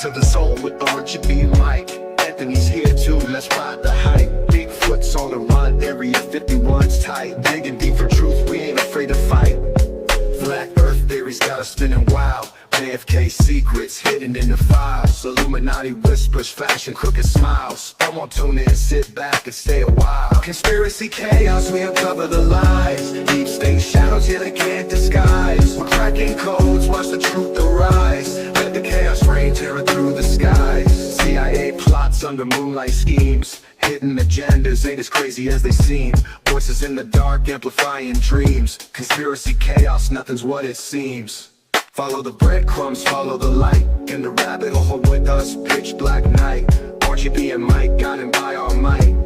To the zone with Archie B. Mike. Anthony's here too, let's ride the hype. Bigfoot's on the run, Area 51's tight. Digging deep for truth, we ain't afraid to fight. Flat Earth theories got us spinning wild. JFK secrets hidden in the files. Illuminati whispers, fashion crooked smiles. I won't tune in, sit back and stay a while. Conspiracy chaos, we uncover the lies. Deep state shadows, yeah they can't disguise. We're cracking codes, watch the truth arise. Let the chaos reign, tearing through the skies. CIA plots under moonlight schemes. Hidden agendas ain't as crazy as they seem. Voices in the dark amplifying dreams. Conspiracy chaos, nothing's what it seems. Follow the breadcrumbs, follow the light. In the rabbit hole with us, pitch black night. Archie B and Mike, guided by our might.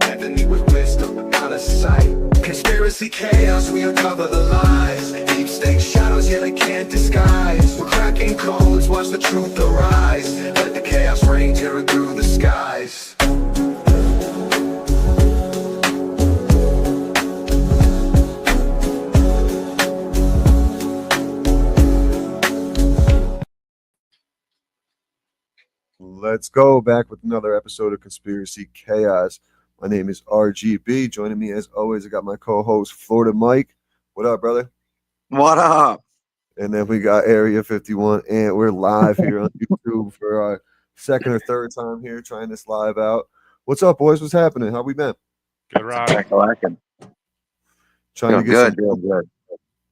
Anthony with wisdom, out of sight. Conspiracy chaos, we uncover the lies. Deep state shadows, yeah they can't disguise. We're cracking codes, watch the truth arise. Let the chaos reign, tearing through the skies. Let's go back with another episode of Conspiracy Chaos. My name is RGB. Joining me as always, I got my co-host Florida Mike. What up, brother? What up? And then we got Area 51, and we're live here on YouTube for our second or third time here trying this live out. What's up, boys? What's happening? How we been? Good, Rob. Trying to get some good.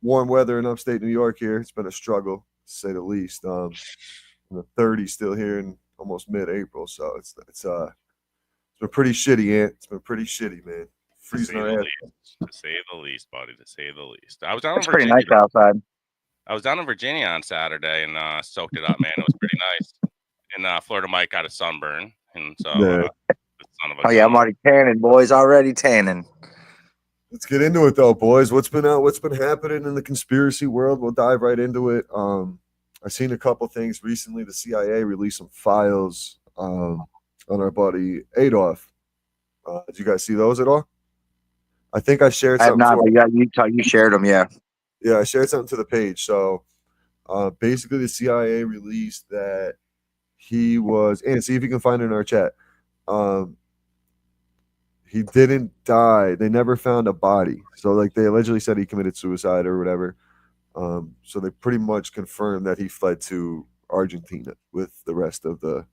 warm weather in upstate New York here. It's been a struggle, to say the least. In the 30s still here in almost mid-April, so it's been pretty shitty, Ant. It's been pretty shitty, man. Freezing our ass. To say the least, buddy. To say the least. I was down It's in pretty Virginia. nice outside. I was down in Virginia on Saturday and soaked it up, man. It was pretty nice. And Florida Mike got a sunburn, and so Yeah. son of a Oh yeah, I'm gun. already tanning, boys. Already tanning. Let's get into it, though, boys. What's been happening in the conspiracy world? We'll dive right into it. I've seen a couple things recently. The CIA released some files on our buddy Adolf. Did you guys see those at all? I think I shared I have something. not, but yeah, you shared them, yeah. Yeah, I shared something to the page. So basically, the CIA released that he was, and see if you can find it in our chat. He didn't die. They never found a body. So, like, they allegedly said he committed suicide or whatever. So they pretty much confirmed that he fled to Argentina with the rest of the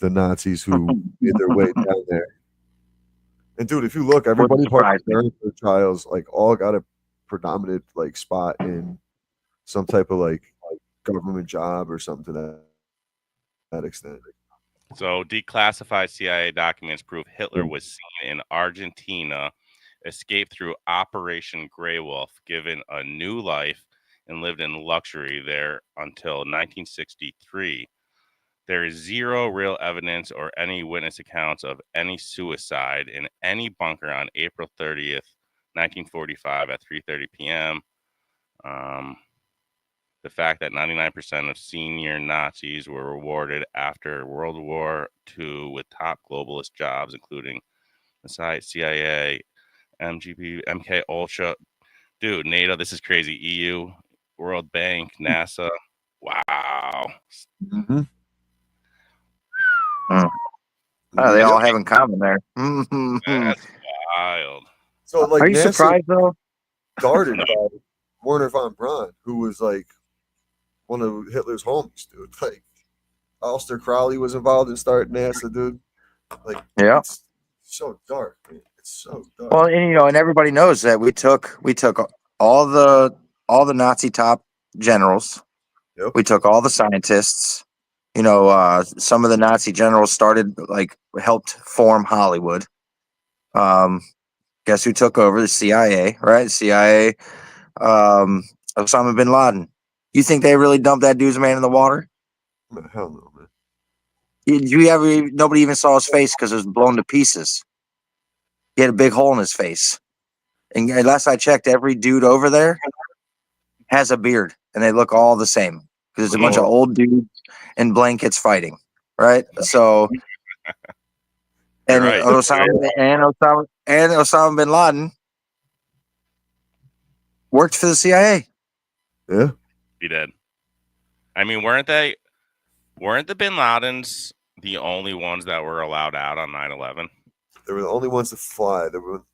Nazis who made their way down there. And dude, if you look, everybody part of the Nuremberg trials like all got a predominant like spot in some type of like government job or something to that extent. So declassified CIA documents prove Hitler was seen in Argentina, escaped through Operation Grey Wolf, given a new life, and lived in luxury there until 1963. There is zero real evidence or any witness accounts of any suicide in any bunker on April 30th, 1945 at 3:30 p.m. The fact that 99% of senior Nazis were rewarded after World War II with top globalist jobs, including the CIA, MGB, MK Ultra, dude, NATO, this is crazy. EU, World Bank, NASA. Wow. Mm-hmm. They all have in common there. That's wild. So like, are you NASA surprised though? Guarded by Werner von Braun, who was like one of Hitler's homies, dude. Like Aleister Crowley was involved in starting NASA, dude. Like, yeah, it's so dark, man. It's so dark. Well, and and everybody knows that we took all the Nazi top generals. Yep. We took all the scientists. Some of the Nazi generals helped form Hollywood. Guess who took over? The CIA, right? CIA, Osama bin Laden. You think they really dumped that dude's man in the water? Hell no, man. Nobody even saw his face because it was blown to pieces. He had a big hole in his face. And last I checked, every dude over there has a beard, and they look all the same because it's a bunch of old dudes in blankets fighting, right? So, and right. Osama bin Laden worked for the CIA. Yeah. He did. I mean, weren't they? Weren't the Bin Ladens the only ones that were allowed out on 9/11? They were the only ones to fly.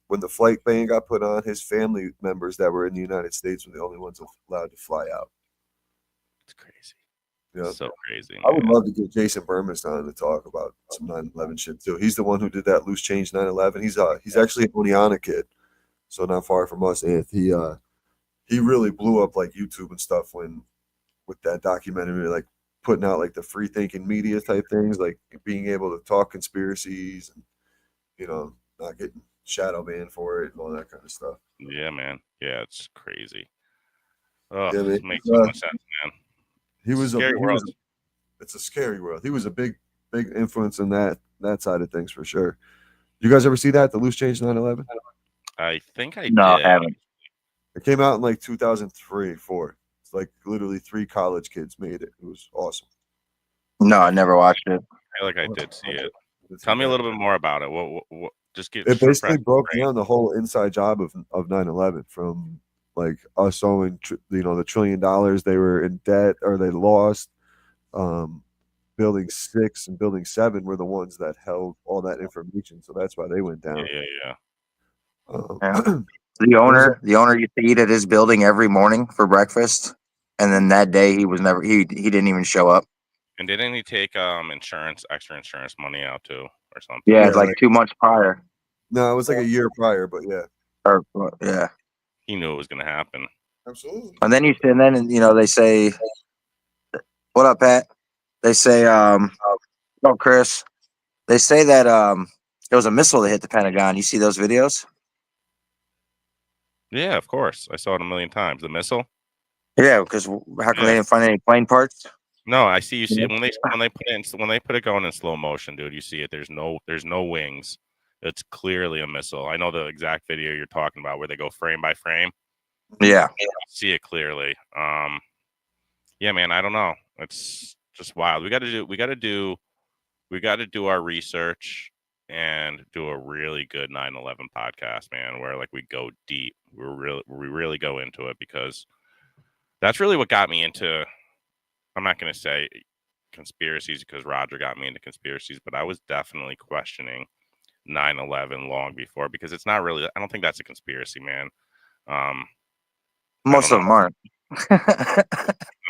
When the flight ban got put on, his family members that were in the United States were the only ones allowed to fly out. It's crazy. Yeah. So crazy. I would man. love to get Jason Burmis on to talk about some 9/11 shit too. He's the one who did that loose change 9/11. He's actually an Oneonta kid, so not far from us. And he really blew up like YouTube and stuff when with that documentary, like putting out like the free thinking media type things, like being able to talk conspiracies and not getting shadow banned for it and all that kind of stuff. Yeah, man. Yeah, it's crazy. Oh, Yeah, man. it makes so much sense, man. He was Scary world. It's a scary world. He was a big influence in that side of things for sure. You guys ever see that, the loose change 9/11? I think I No, did. I haven't. It came out in like 2003, 4. It's like literally 3 college kids made it. It was awesome. No, I never watched it. I feel like I did see it. Tell me a little bit more about it. What just get It basically refresh broke brain. down the whole inside job of 9/11 from like us owing the $1 trillion they were in debt or they lost. Building 6 and building 7 were the ones that held all that information, so that's why they went down. Yeah. Yeah. The owner used to eat at his building every morning for breakfast, and then that day he didn't even show up. And didn't he take extra insurance money out too, or something? Yeah, Yeah, it's like like- 2 months prior. No, it was like a year prior, but yeah, Or yeah. He knew it was gonna happen. absolutely. And then they say, "What up, Pat?" They say, "Oh, Chris." They say that there was a missile that hit the Pentagon. You see those videos? Yeah, of course. I saw it a million times. The missile. Yeah, because how come they didn't find any plane parts? No, I see. You see it when they put it going in slow motion, dude. You see it. There's no wings. It's clearly a missile. I know the exact video you're talking about where they go frame by frame. Yeah. I see it clearly. Yeah, man. I don't know. It's just wild. We got to do our research and do a really good 9/11 podcast, man, where like we go deep. We really go into it because that's really what got me into. I'm not going to say conspiracies because Roger got me into conspiracies, but I was definitely questioning 9/11 long before because it's not really. I don't think that's a conspiracy, man. Most of them aren't. No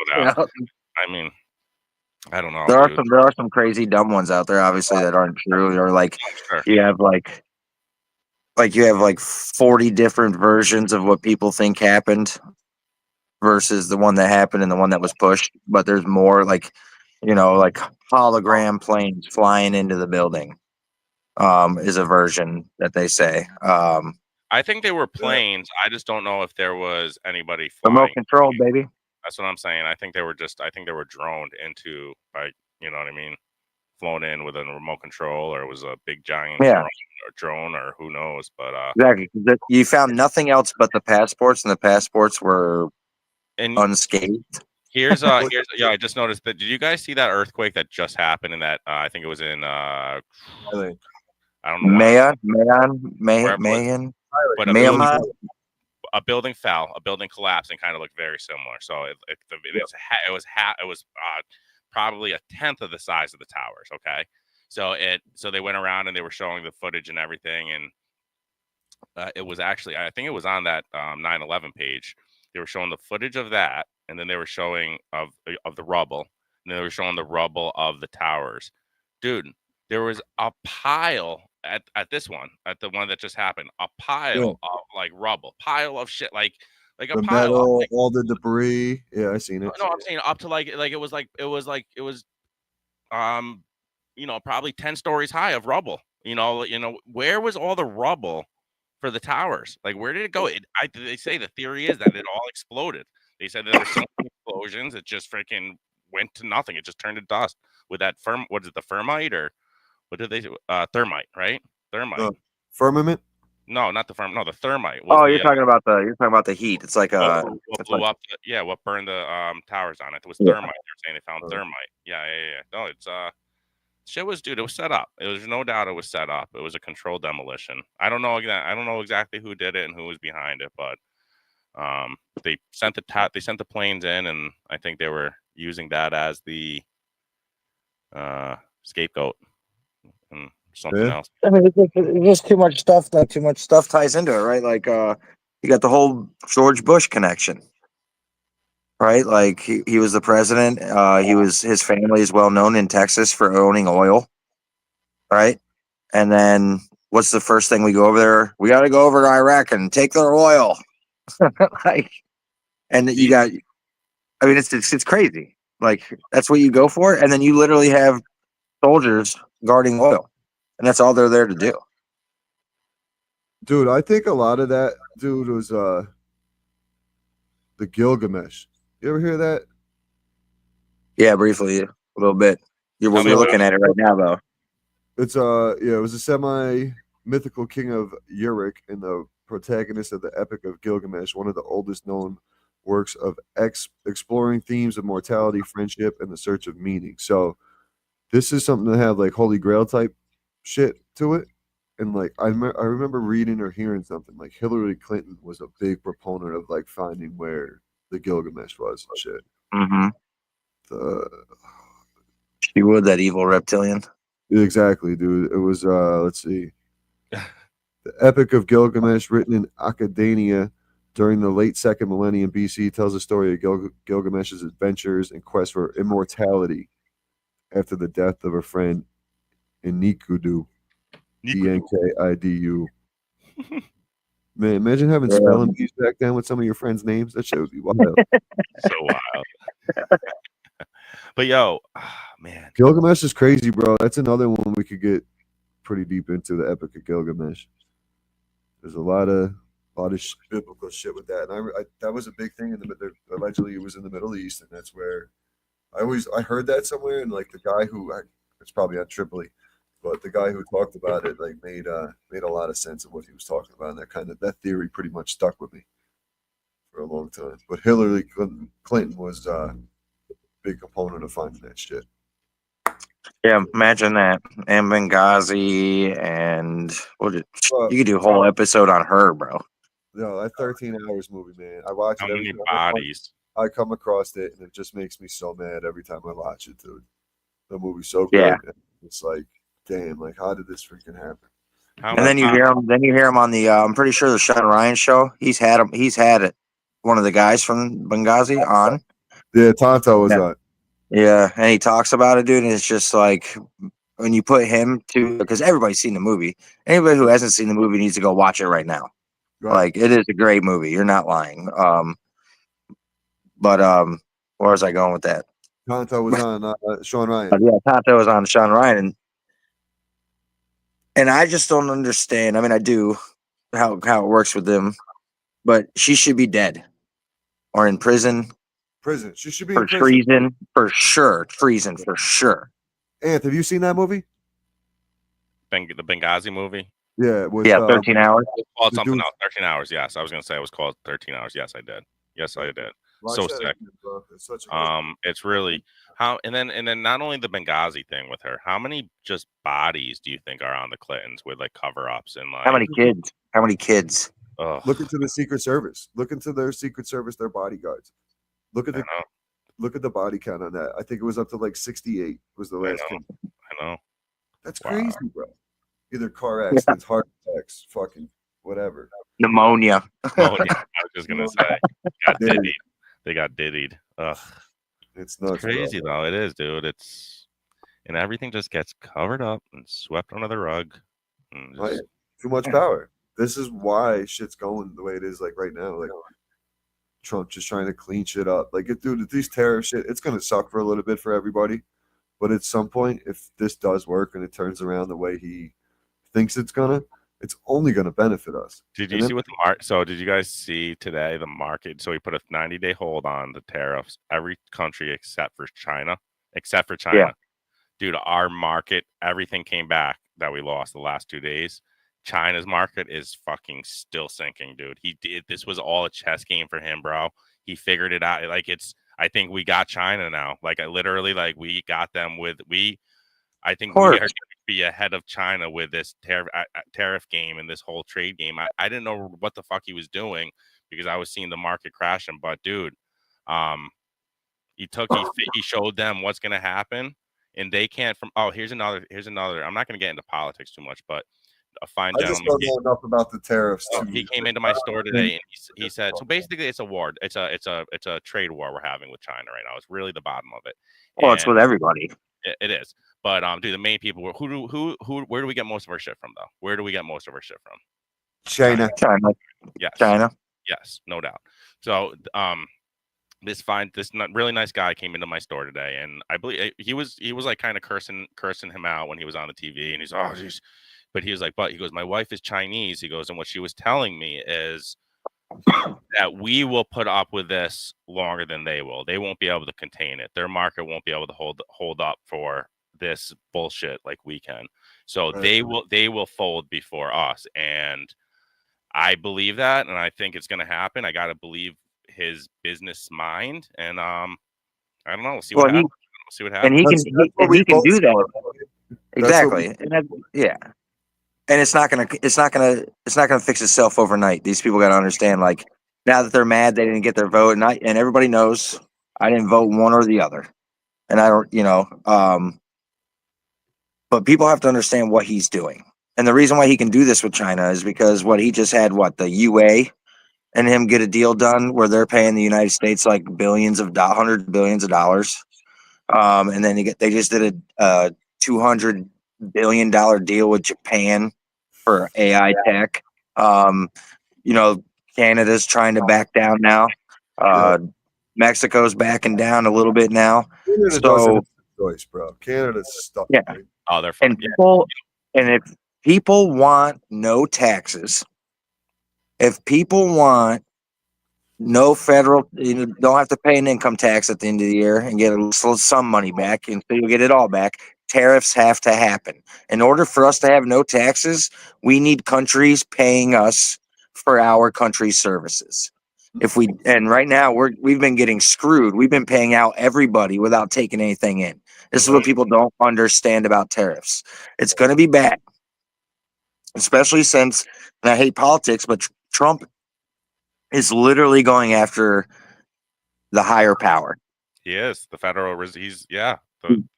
doubt. I mean, I don't know. There are some crazy dumb ones out there, obviously, that aren't true. Or like Sure. you have like 40 different versions of what people think happened versus the one that happened and the one that was pushed. But there's more like hologram planes flying into the building. Is a version that they say. I think they were planes. I just don't know if there was anybody flying. Remote control, baby. That's what I'm saying. I think they were droned into by, you know what I mean, flown in with a remote control, or it was a big giant drone, or who knows. But exactly, you found nothing else but the passports, and the passports were unscathed. Here's I just noticed that. Did you guys see that earthquake that just happened in that? I think it was in I don't know. Mayan. But a building fell, a building collapsed, and kind of looked very similar. So it was probably 1/10 of the size of the towers. Okay, so they went around and they were showing the footage and everything, and it was actually, I think it was on that 9/11 page. They were showing the footage of that, and then they were showing of the rubble, and they were showing the rubble of the towers. Dude, there was a pile at the one that just happened, a pile of like rubble, pile of shit, like a the pile metal, of, all the debris. Yeah, I seen it. no, I'm saying up to like it was probably 10 stories high of rubble. Where was all the rubble for the towers? Like, where did it go? They say the theory is that it all exploded. They said there were so many explosions, it just freaking went to nothing. It just turned to dust with that what is it, the thermite, or what did they say? Thermite, right? Thermite. Firmament? No, not the firm. No, the thermite. You're talking about the heat. It's like what blew up? What burned the towers on it? It was thermite. They were saying they found thermite. Yeah. No, it's shit was, dude. It was set up. It was no doubt it was set up. It was a controlled demolition. I don't know exactly who did it and who was behind it, but they sent the planes in, and I think they were using that as the scapegoat and something Yeah. else. I mean, it's just too much stuff. Like too much stuff ties into it, right? Like, you got the whole George Bush connection, right? Like he was the president. His family is well known in Texas for owning oil, right? And then what's the first thing we go over there? We got to go over to Iraq and take their oil. Like, and you got, I mean, it's crazy. Like that's what you go for, and then you literally have soldiers guarding oil, and that's all they're there to do. Dude, I think a lot of that, dude, was the Gilgamesh. You ever hear that? Yeah, briefly, a little bit. You're Tell me we're about looking at it right now, though. It's yeah, it was a semi-mythical king of Uruk and the protagonist of the Epic of Gilgamesh, one of the oldest known works of exploring themes of mortality, friendship, and the search of meaning. So this is something to have like Holy Grail type shit to it. And like I remember reading or hearing something like Hillary Clinton was a big proponent of like finding where the Gilgamesh was and shit. Mm-hmm. The, She would, that evil reptilian. exactly, dude. It was let's see. The Epic of Gilgamesh, written in Akkadiania during the late second millennium BC, tells the story of Gilgamesh's adventures and quest for immortality after the death of a friend Enkidu. Enkidu. Man, imagine having Yeah. spelling bees back then with some of your friends' names. That shit would be wild. So wild. But yo, man, Gilgamesh is crazy, bro. That's another one we could get pretty deep into, the Epic of Gilgamesh. There's a lot of biblical shit with that, and I that was a big thing in the allegedly it was in the Middle East, and that's where I heard that somewhere, and like the guy who it's probably on Tripoli, but the guy who talked about it like made a lot of sense of what he was talking about, and that theory pretty much stuck with me for a long time. But Hillary Clinton was a big component of finding that shit. Yeah, imagine that. And Benghazi, and Well, you could do a whole episode on her, bro. no, that 13 Hours movie, man. I watch how it every many time bodies? I come across it, and it just makes me so mad every time I watch it, dude. The movie's so good. Yeah. It's like, damn, like how did this freaking happen? How And then you hear him. Then you hear him on the. I'm pretty sure the Sean Ryan show. He's had him. He's had it. One of the guys from Benghazi on. Yeah, Tonto was on. Yeah, and he talks about it, dude. And it's just like when you put him to, because everybody's seen the movie. Anybody who hasn't seen the movie needs to go watch it right now. Right. Like it is a great movie. You're not lying. But where was I going with that? Tonto was on Sean Ryan. Yeah, Tonto was on Sean Ryan, and I just don't understand. I mean, I do how it works with them, but she should be dead or in prison Prison. She should be for in prison. treason for sure. Treason for sure. Anth, have you seen that movie? the Benghazi movie? Yeah. With, Yeah, 13 hours. It's called The something dude- else. 13 hours. Yes, I was gonna say it was called 13 hours. Yes, I did. Yes, I did. watch so that sick. again, bro. It's such a good It's really how, and then not only the Benghazi thing with her. How many just bodies do you think are on the Clintons with like cover ups and like How many kids? How many kids? Ugh, Look into the Secret Service. Look into their Secret Service, their bodyguards. Look at I the know, look at the body count on that. I think it was up to like 68 was the last know. count. I know. That's Wow. crazy, bro. Either car accidents, heart attacks, fucking whatever. Pneumonia. Oh yeah, I was just gonna say got Yeah. diddied. They got diddied. Ugh, It's it's nuts, crazy bro. though. It is, dude. It's and everything just gets covered up and swept under the rug. And Right. just, Too much power. This is why shit's going the way it is like right now. Like Trump just trying to clean shit up. Like, dude, these tariff shit, it's gonna suck for a little bit for everybody. But at some point, if this does work and it turns around the way he thinks it's gonna, it's only gonna benefit us. Did And you then- see what the market? So did you guys see today the market? So he put a 90-day hold on the tariffs. Every country except for China. Yeah. Dude, our market, everything came back that we lost the last 2 days. China's market is fucking still sinking, dude. This was all a chess game for him, bro. He figured it out. Like I think we got China now. Like I literally, like we got them I think we are going to be ahead of China with this tariff game and this whole trade game. I didn't know what the fuck he was doing because I was seeing the market crashing. But dude, he showed them what's going to happen. and they can't from. Oh, here's another. I'm not going to get into politics too much, but a fine I just gentleman. don't know enough about the tariffs. He came into my store today, and he said, so basically, it's a war. It's a trade war we're having with China right now. It's really the bottom of it. Well, it's with everybody. It is. But dude, the main people were where do we get most of our shit from though? Where do we get most of our shit from? China. Yes. China. Yes, no doubt. So this really nice guy came into my store today, and I believe he was like kind of cursing him out when he was on the TV, and he's oh geez. But he was like, but he goes, my wife is Chinese. He goes, and what she was telling me is that we will put up with this longer than they will. They won't be able to contain it. Their market won't be able to hold up for this bullshit like we can. So Right. they will fold before us. And I believe that, and I think it's going to happen. I got to believe his business mind, and I don't know. We'll see what happens. We'll see what happens. And he can do that. Exactly. Yeah. And it's not gonna fix itself overnight. These people got to understand. Like now that they're mad, they didn't get their vote, and everybody knows I didn't vote one or the other, and I don't, but people have to understand what he's doing, and the reason why he can do this with China is because he just had the UA, and him get a deal done where they're paying the United States like hundreds of billions of dollars, and then they just did a $200 billion deal with Japan for AI tech. Canada's trying to back down now. Mexico's backing down a little bit now. Canada doesn't have a choice, bro. Canada's stuck. Yeah. Right? Oh, they're fine. And if people want no taxes, if people want no federal, don't have to pay an income tax at the end of the year and get some money back, and so you'll get it all back. Tariffs have to happen. In order for us to have no taxes, we need countries paying us for our country's services. And right now we've been getting screwed. We've been paying out everybody without taking anything in. This is what people don't understand about tariffs. It's going to be bad, especially since, and I hate politics, but Trump is literally going after the higher power. He is the Federal Reserve.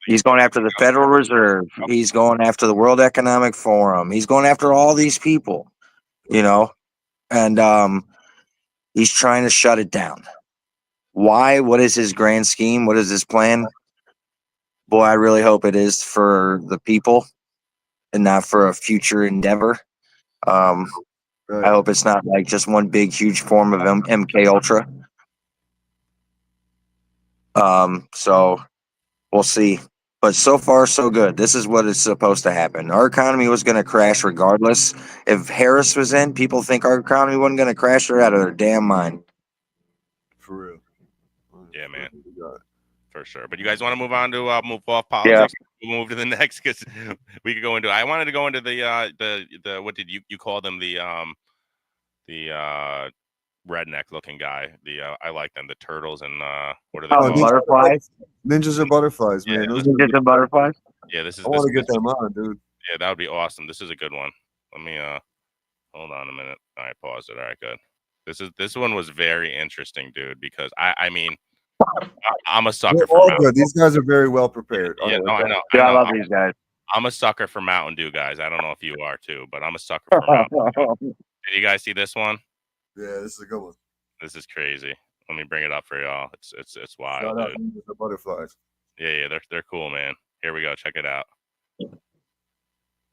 He's going after the Federal Reserve. He's going after the World Economic Forum. He's going after all these people, and he's trying to shut it down. Why? What is his grand scheme? What is his plan? Boy, I really hope it is for the people and not for a future endeavor. I hope it's not like just one big, huge form of MK Ultra. So we'll see. But so far, so good. This is what is supposed to happen. Our economy was going to crash regardless. If Harris was in, people think our economy wasn't going to crash. They're out of their damn mind. For real. Yeah, man. For sure. But you guys want to move on to move off politics? Yeah. We'll move to the next because we could go into. I wanted to go into the what did you call them, the redneck looking guy. I like them, the turtles, and what are they called? Butterflies. Ninjas are butterflies, man. Yeah, Those ninjas are butterflies. Yeah, this is. I want to get them on, dude. Yeah, that would be awesome. This is a good one. Let me hold on a minute. All right, pause it. All right, good. This one was very interesting, dude, because I mean, I'm a sucker for Mountain. Good. These guys are very well prepared. Yeah, no, I know. Yeah, I love these guys. I'm a sucker for Mountain Dew, guys. I don't know if you are too, but I'm a sucker for Mountain Dew. Did you guys see this one? Yeah, this is a good one. This is crazy. Let me bring it up for y'all. It's wild, Shout out dude. the butterflies. Yeah, they're cool, man. Here we go. Check it out.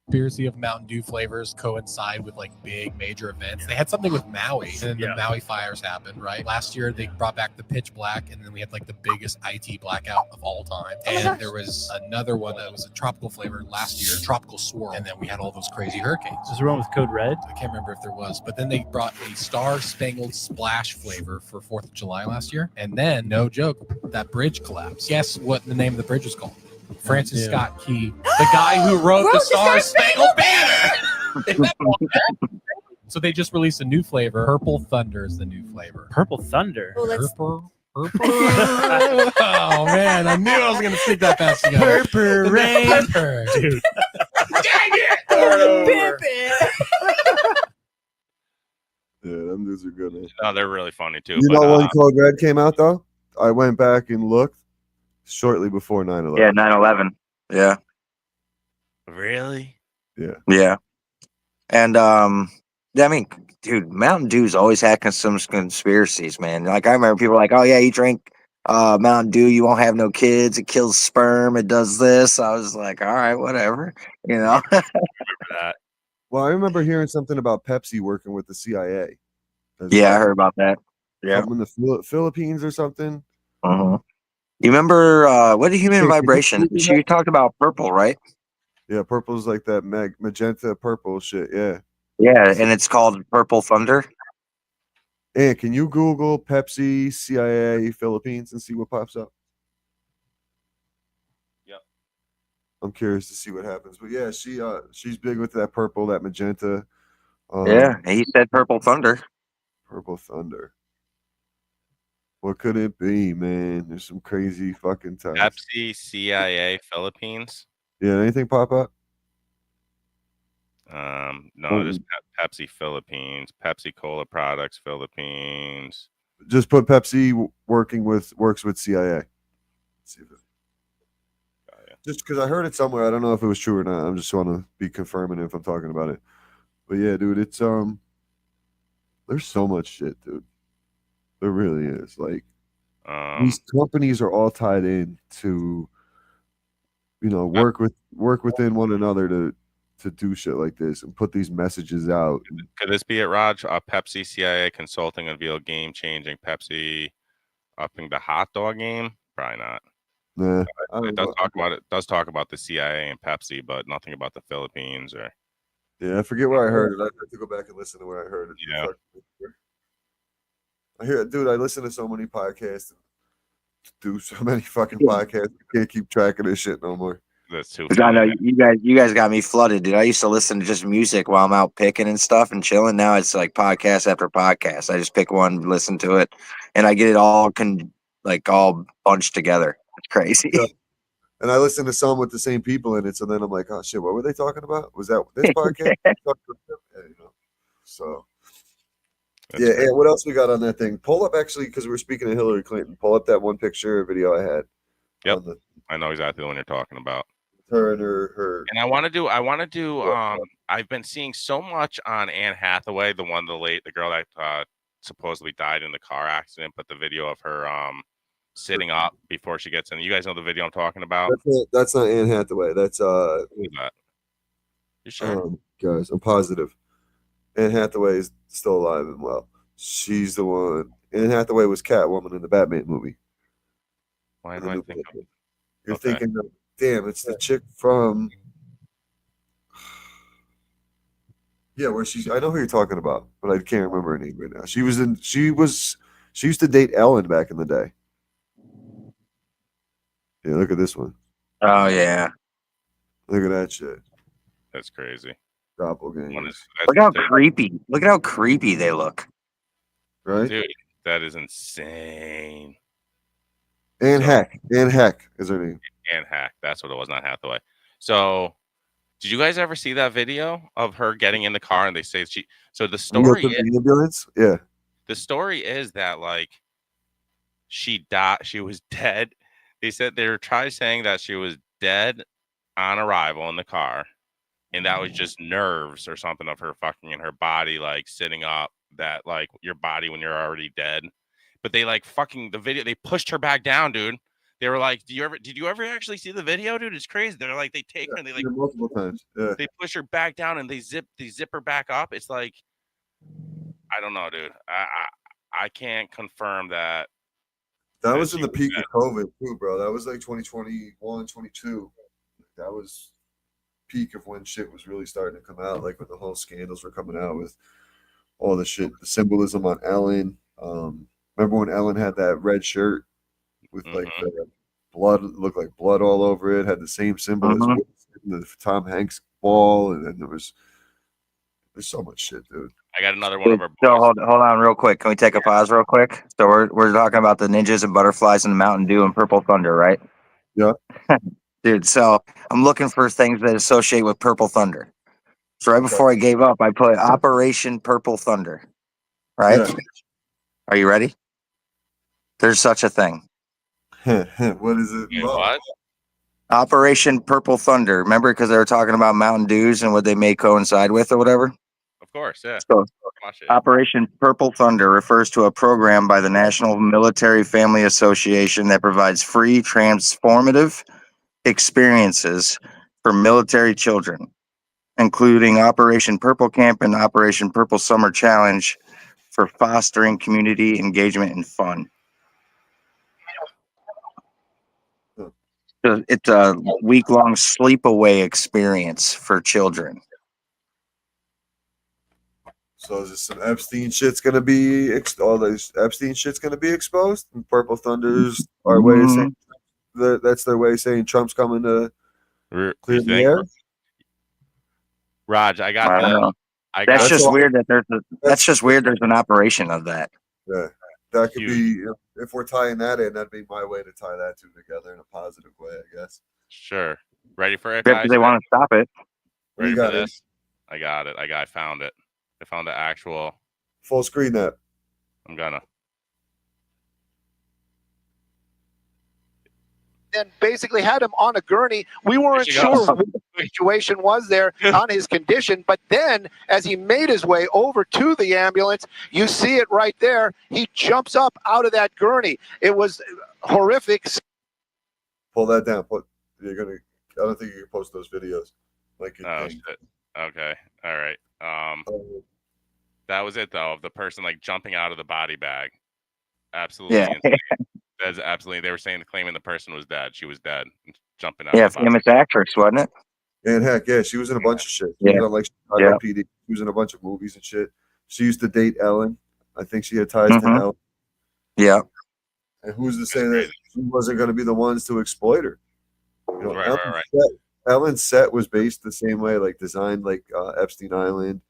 Conspiracy of Mountain Dew flavors coincide with like big major events. They had something with Maui, and then the Maui fires happened, right? Last year they brought back the pitch black, and then we had like the biggest IT blackout of all time. And there was another one that was a tropical flavor last year, tropical swirl, and then we had all those crazy hurricanes. Is there one with Code Red? I can't remember if there was, but then they brought a Star Spangled Splash flavor for 4th of July last year, and then no joke, that bridge collapsed. Guess what the name of the bridge was called? Francis Scott Key, the guy who wrote the Star Spangled Banner. So they just released a new flavor. Purple Thunder is the new flavor. Purple Thunder. Purple. Oh man, I knew I was gonna stick that fast together. Purple rain, dude. Dang it! Yeah, them dudes are good, man. No, they're really funny too. You know when Code Red came out though? I went back and looked shortly before 9/11. Yeah, 9/11. Yeah. Really? Yeah. And yeah, I mean, dude, Mountain Dew's always had some conspiracies, man. Like I remember people like, oh yeah, you drink Mountain Dew, you won't have no kids. It kills sperm. It does this. I was like, all right, whatever. You know. That. Well, I remember hearing something about Pepsi working with the CIA. as Yeah, I well. heard about that. Yeah. Something in the Philippines or something. Uh-huh. You remember what did Human Hey, can you Vibration? Google She that? talked about purple, right? Yeah, purple's like that magenta purple shit. Yeah. Yeah, and it's called Purple Thunder. And can you Google Pepsi CIA Philippines and see what pops up? Yep. I'm curious to see what happens. But yeah, she's big with that purple, that magenta. Yeah, and he said Purple Thunder. Purple Thunder. What could it be, man? There's some crazy fucking times. Pepsi, CIA, Philippines. Yeah, anything pop up? No, just Pepsi Philippines, Pepsi Cola products Philippines. Just put Pepsi works with CIA. Let's see if it, just because I heard it somewhere, I don't know if it was true or not. I'm just want to be confirming if I'm talking about it. But yeah, dude, it's there's so much shit, dude. There really is. Like these companies are all tied in to, work within one another to do shit like this and put these messages out. Could this be it, Raj? Pepsi CIA consulting unveiled game-changing Pepsi upping the hot dog game? Probably not. Nah, It does talk about the CIA and Pepsi, but nothing about the Philippines or. Yeah, I forget where I heard it. I have to go back and listen to where I heard it. Yeah. I hear, dude. I listen to so many podcasts, do so many fucking podcasts. I can't keep track of this shit no more. That's too. I know you guys got me flooded, dude. I used to listen to just music while I'm out picking and stuff and chilling. Now it's like podcast after podcast. I just pick one, listen to it, and I get it all all bunched together. It's crazy. Yeah. And I listen to some with the same people in it, so then I'm like, oh shit, what were they talking about? Was that this podcast? So That's yeah, great. and what else we got on that thing? Pull up actually, because we're speaking of Hillary Clinton. Pull up that one picture or video I had. Yep. on I know exactly the one you're talking about. her and her. And I want to do. I've been seeing so much on Anne Hathaway, the girl that supposedly died in the car accident, but the video of her sitting up before she gets in. You guys know the video I'm talking about? That's not Anne Hathaway. That's Who is that? You sure? guys, I'm positive. Anne Hathaway is still alive and well. She's the one. Anne Hathaway was Catwoman in the Batman movie. Why do I think? You're Okay. thinking, damn, it's the chick from. Yeah, where she's. I know who you're talking about, but I can't remember her name right now. She used to date Ellen back in the day. Yeah, look at this one. Oh yeah. Look at that shit. That's crazy. Doppelganger. Look how creepy. Look at how creepy they look. Right? Dude, that is insane. Anne Heck. Anne Heck is her name. Anne Hack. That's what it was, not Hathaway. So, did you guys ever see that video of her getting in the car and they say she? So the story is, The ambulance? Yeah. the story is that like she died. She was dead. They said they were saying that she was dead on arrival in the car, and that was just nerves or something of her fucking in her body, like sitting up. That like your body when you're already dead. But they like fucking the video. They pushed her back down, dude. They were like, did you ever actually see the video, dude? It's crazy. They're like, they take her and they like multiple times. Yeah. they push her back down and they zip her back up. It's like, I don't know, dude. I can't confirm that. That was in the peak of COVID too, bro. That was like 2021, 22. That was peak of when shit was really starting to come out, like when the whole scandals were coming out with all the shit, the symbolism on Ellen. Remember when Ellen had that red shirt with like the blood, looked like blood all over it, had the same symbol as the Tom Hanks ball, and then there's so much shit, dude. I got another one of our boys. So hold on real quick. Can we take a pause real quick? So we're talking about the ninjas and butterflies and the Mountain Dew and Purple Thunder, right? Yeah. Dude, so I'm looking for things that associate with Purple Thunder. So right before I gave up, I put Operation Purple Thunder. Right? Yeah. Are you ready? There's such a thing. What is it? Yeah, about? what? Operation Purple Thunder. Remember, because they were talking about Mountain Dews and what they may coincide with or whatever. Of course, yeah. So, Watch it. Operation Purple Thunder refers to a program by the National Military Family Association that provides free transformative experiences for military children, including Operation Purple Camp and Operation Purple Summer Challenge for fostering community engagement and fun. So it's a week-long sleepaway experience for children. So is this some Epstein shit's gonna be all this Epstein shit's gonna be exposed? And Purple Thunder's our way of saying that's their way of saying Trump's coming to You clear the think? air. Raj, I got I don't the. know. I That's got just all- weird that that's just weird there's an operation of that. Yeah, that could Huge. be if we're tying that in. That'd be my way to tie that two together in a positive way, I guess. sure. Ready for it, Except guys? if they want to stop it. What do Ready you for got? this? I got it. I found it. I found the actual. Full screen that. I'm gonna. and basically had him on a gurney. We weren't There she goes. sure what the situation was there on his condition, but then as he made his way over to the ambulance, you see it right there. He jumps up out of that gurney. It was horrific. Pull that down. You're gonna. I don't think you can post those videos. Like you Oh can. shit. Okay. All right. Oh, That was it though. Of the person like jumping out of the body bag. Absolutely. Yeah. insane. That's absolutely. They were saying claiming the person was dead. She was dead. Jumping out. Yeah, of the body. famous actress, wasn't it? And heck, yeah, she was in a bunch of shit. She Yeah. was on like Chicago Yeah. PD. She was in a bunch of movies and shit. She used to date Ellen. I think she had ties to Mhm. Ellen. Yeah. And who's to say That's that crazy. she wasn't going to be the ones to exploit her? You know, Right, Ellen's, right, right. Set, Ellen's set was based the same way, like designed like Epstein Island.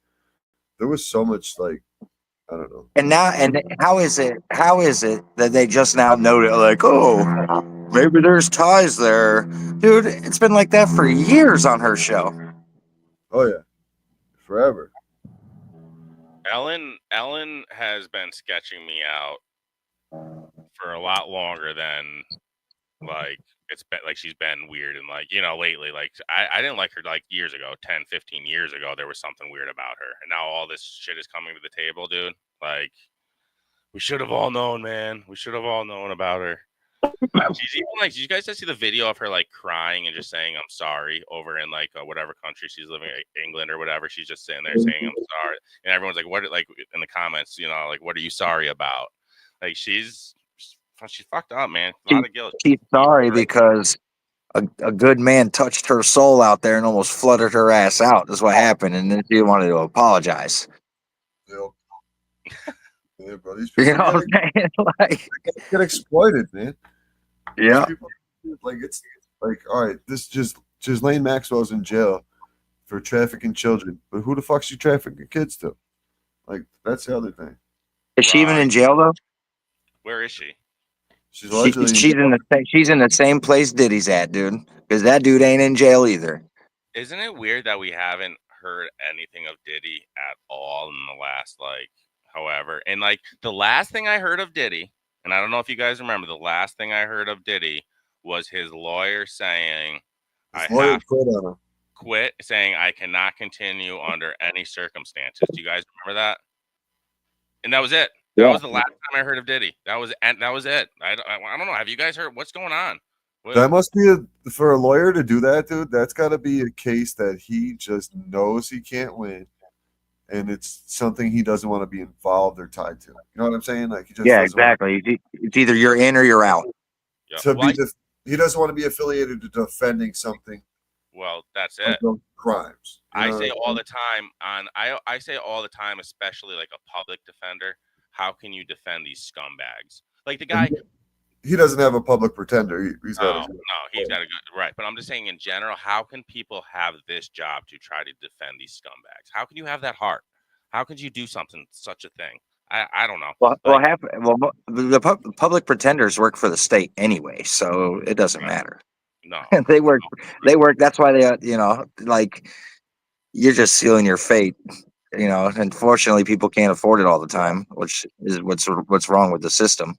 There was so much like I don't know. And now, and how is it that they just now noted, like, oh, maybe there's ties there, dude? It's been like that for years on her show. Oh yeah, forever. Ellen has been sketching me out for a lot longer than like it's been like she's been weird and like lately like I didn't like her like years ago 10 15 years ago there was something weird about her and now all this shit is coming to the table, dude. Like we should have all known, man. We should have all known about her. She's even like, did you guys just see the video of her like crying and just saying I'm sorry over in like whatever country she's living, like England or whatever? She's just sitting there saying I'm sorry, and everyone's like, what? Like in the comments, like, what are you sorry about? Like she's fucked up, man. A lot of guilt. She's sorry because a good man touched her soul out there and almost flooded her ass out. Is what happened, and then she wanted to apologize. Yeah, bro. These You people know what I'm saying? Like, get exploited, man. yeah. These people, like it's like all right, this just Ghislaine Maxwell's in jail for trafficking children, but who the fuck's she trafficking kids to? Like that's the other thing. Is she even in jail though? Where is she? She's allegedly She's in the same place Diddy's at, dude. Because that dude ain't in jail either. Isn't it weird that we haven't heard anything of Diddy at all in the last however, and like the last thing I heard of Diddy, and I don't know if you guys remember, the last thing I heard of Diddy was his lawyer saying I have to quit, saying I cannot continue under any circumstances. Do you guys remember that? And that was it. That was the last time I heard of Diddy. That was it. I don't know. Have you guys heard what's going on? That must be for a lawyer to do that, dude. That's got to be a case that he just knows he can't win, and it's something he doesn't want to be involved or tied to. You know what I'm saying? Like he just doesn't exactly. It's either you're in or you're out. he doesn't want to be affiliated to defending something. Well, that's it. Crimes. I say all the time I say all the time, especially like a public defender. How can you defend these scumbags? Like the guy. He doesn't have a public pretender. He's got he's got a good right. But I'm just saying in general, how can people have this job to try to defend these scumbags? How can you have that heart? How could you do such a thing? I don't know. Well, the public pretenders work for the state anyway, so it doesn't matter. No, they work. That's why they, like you're just sealing your fate. Unfortunately, people can't afford it all the time, which is what's wrong with the system.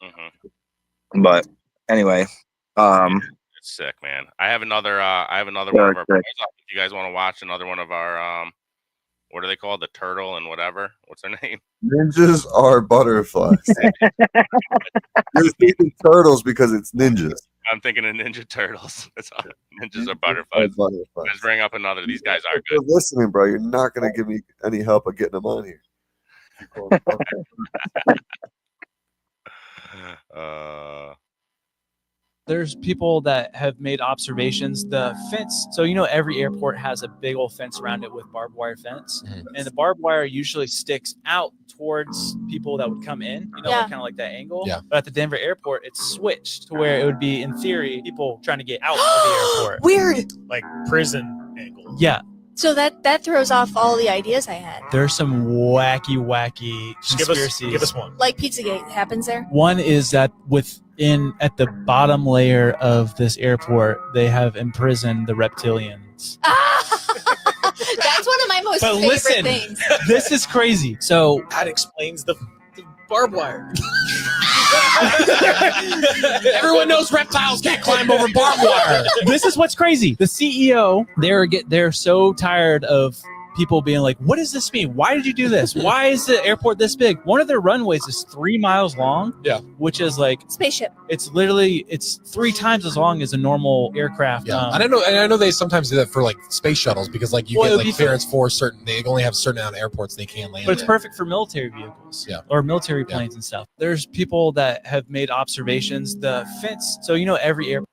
Mm-hmm. But anyway, it's sick, man. I have another Yeah, one of our sick. boys up. If you guys want to watch another one of our what are they called? The turtle and whatever. What's their name? Ninjas are butterflies. You're thinking turtles because it's ninjas. I'm thinking of Ninja Turtles. That's all. Ninjas are Are butterflies. butterflies. Let's bring up another. These guys are If you're good. listening, bro, you're not gonna give me any help of getting them on here. You call them butterflies. There's people that have made observations. The fence, so every airport has a big old fence around it with barbed wire fence, and the barbed wire usually sticks out towards people that would come in, Yeah. kind of like that angle. Yeah. But at the Denver airport, it's switched to where it would be, in theory, people trying to get out of the airport. Weird. Like prison angle. Yeah, So that throws off all the ideas I had. there's some wacky Just conspiracies. give us one. Like Pizzagate happens there. One is that at the bottom layer of this airport, they have imprisoned the reptilians. That's one of my most But favorite listen. things. This is crazy. So That explains the barbed wire. Everyone knows reptiles can't climb over barbed wire. this is what's crazy. The CEO, they're so tired of people being like, what does this mean? Why did you do this? Why is the airport this big? One of their runways is 3 miles long. Yeah. Which is like, Spaceship. it's 3 times as long as a normal aircraft. Yeah, and I know they sometimes do that for like space shuttles because like you Well, get it'd like be clearance for certain. They only have certain amount of airports they can't land. But it's in. perfect for military vehicles, Yeah. or military planes and stuff. There's people that have made observations. The fence, so every airport.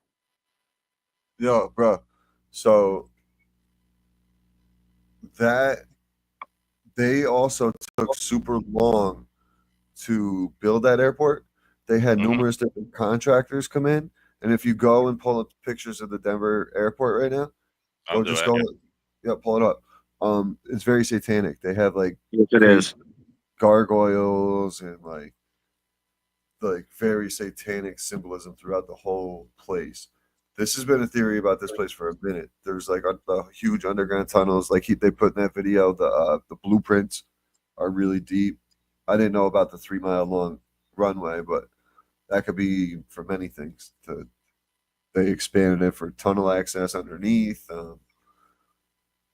Yo, bro. So that they also took super long to build that airport. They had numerous different contractors come in, and if you go and pull up pictures of the Denver airport right now, I'll do it. pull it up. It's very satanic. They have like Yes, it is. gargoyles and like very satanic symbolism throughout the whole place. This has been a theory about this place for a minute. There's like the huge underground tunnels, like they put in that video. The blueprints are really deep. I didn't know about the 3 mile long runway, but that could be for many things. They expanded it for tunnel access underneath.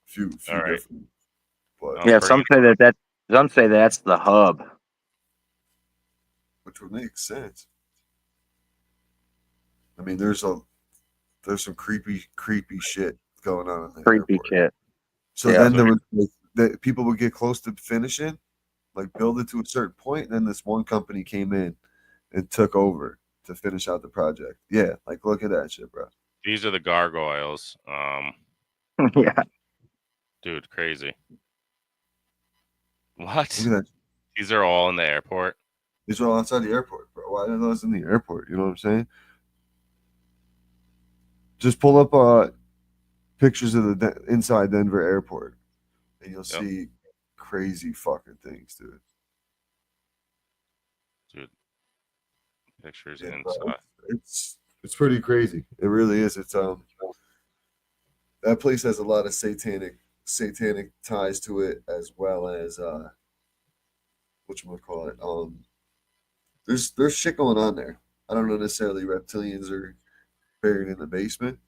Few All right. different. But Yeah, some say that's the hub. which would make sense. I mean, there's some creepy shit going on in the Creepy airport. shit. So Yeah. then there was people would get close to finishing, like build it to a certain point, and then this one company came in and took over to finish out the project. Yeah, like look at that shit, bro. These are the gargoyles. Yeah. Dude, crazy. What? Look at that. These are all in the airport. These are all outside the airport, bro. Why are those in the airport? You know what I'm saying? Just pull up pictures of the inside Denver airport, and you'll see crazy fucking things, dude. Pictures Yeah, inside. It's pretty crazy. It really is. It's that place has a lot of satanic ties to it, as well as whatchamacallit. There's shit going on there. I don't know necessarily reptilians are buried in the basement,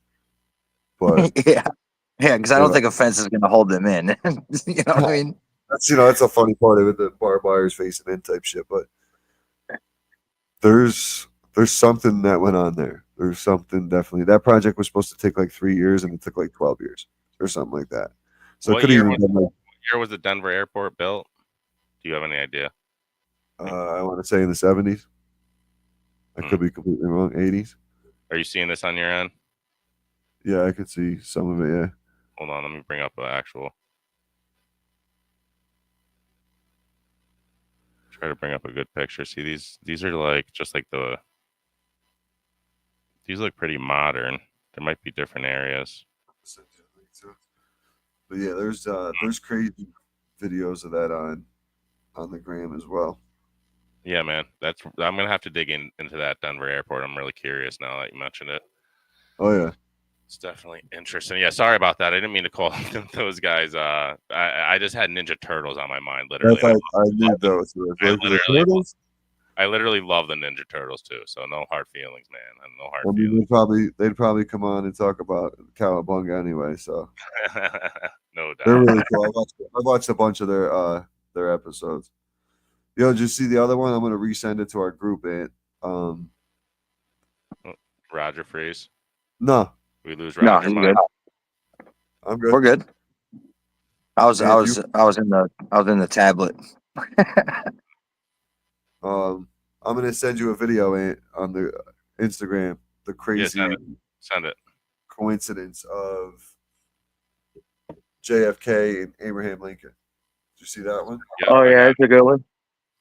but yeah, because I don't think a fence is going to hold them in. You know what I mean? that's a funny part of it, the barbed wires facing in type shit. But there's something that went on there. There's something definitely. That project was supposed to take like 3 years, and it took like 12 years or something like that. So it What could year even was- been like, What year was the Denver airport built? Do you have any idea? I want to say in the 70s. I could be completely wrong. 80s. Are you seeing this on your end? Yeah, I could see some of it. Yeah. Hold on, let me bring up the actual. Try to bring up a good picture. See, these are like just like these look pretty modern. There might be different areas. But yeah, there's crazy videos of that on the gram as well. Yeah, man. I'm gonna have to dig into that Denver airport. I'm really curious now that you mentioned it. Oh yeah. It's definitely interesting. Yeah, sorry about that. I didn't mean to call them those guys. I just had Ninja Turtles on my mind, literally. I knew those. I Like, the literally- turtles? I literally love the Ninja Turtles too, so no hard feelings, man. No hard I mean, feelings. they'd probably come on and talk about Cowabunga anyway. So No they're doubt. really cool. I watched a bunch of their episodes. Yo, did you see the other one? I'm gonna resend it to our group, Ant. Roger Freeze. No, We lose No, Roger. he's Mike. good. I'm good. We're good. I was Yeah, in the tablet. I'm gonna send you a video, Ant, on the Instagram. The crazy Send it. coincidence of JFK and Abraham Lincoln. Did you see that one? Yeah, Oh I yeah, got it's a good one.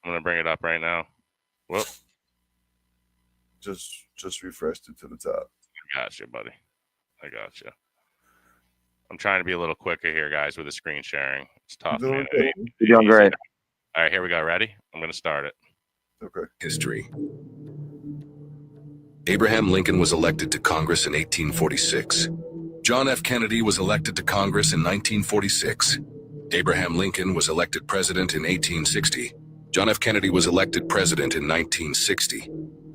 I'm gonna bring it up right now. Whoop. Just refreshed it to the top. I got you, buddy. I got you. I'm trying to be a little quicker here, guys, with the screen sharing. It's tough, You're man. doing It You're doing ain't easy. great. All right, here we go. Ready? I'm gonna start it. Okay. History. Abraham Lincoln was elected to Congress in 1846. John F. Kennedy was elected to Congress in 1946. Abraham Lincoln was elected president in 1860. John F. Kennedy was elected president in 1960.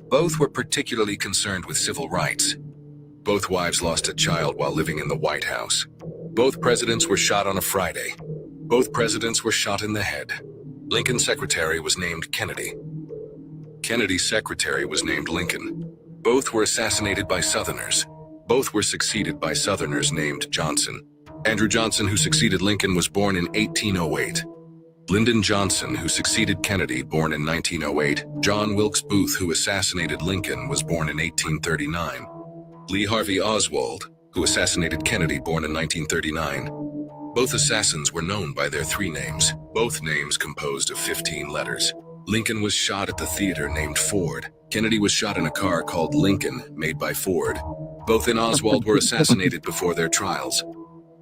Both were particularly concerned with civil rights. Both wives lost a child while living in the White House. Both presidents were shot on a Friday. Both presidents were shot in the head. Lincoln's secretary was named Kennedy. Kennedy's secretary was named Lincoln. Both were assassinated by Southerners. Both were succeeded by Southerners named Johnson. Andrew Johnson, who succeeded Lincoln, was born in 1808. Lyndon Johnson, who succeeded Kennedy, born in 1908. John Wilkes Booth, who assassinated Lincoln, was born in 1839. Lee Harvey Oswald, who assassinated Kennedy, born in 1939. Both assassins were known by their three names, both names composed of 15 letters. Lincoln was shot at the theater named Ford. Kennedy was shot in a car called Lincoln, made by Ford. Both and Oswald were assassinated before their trials.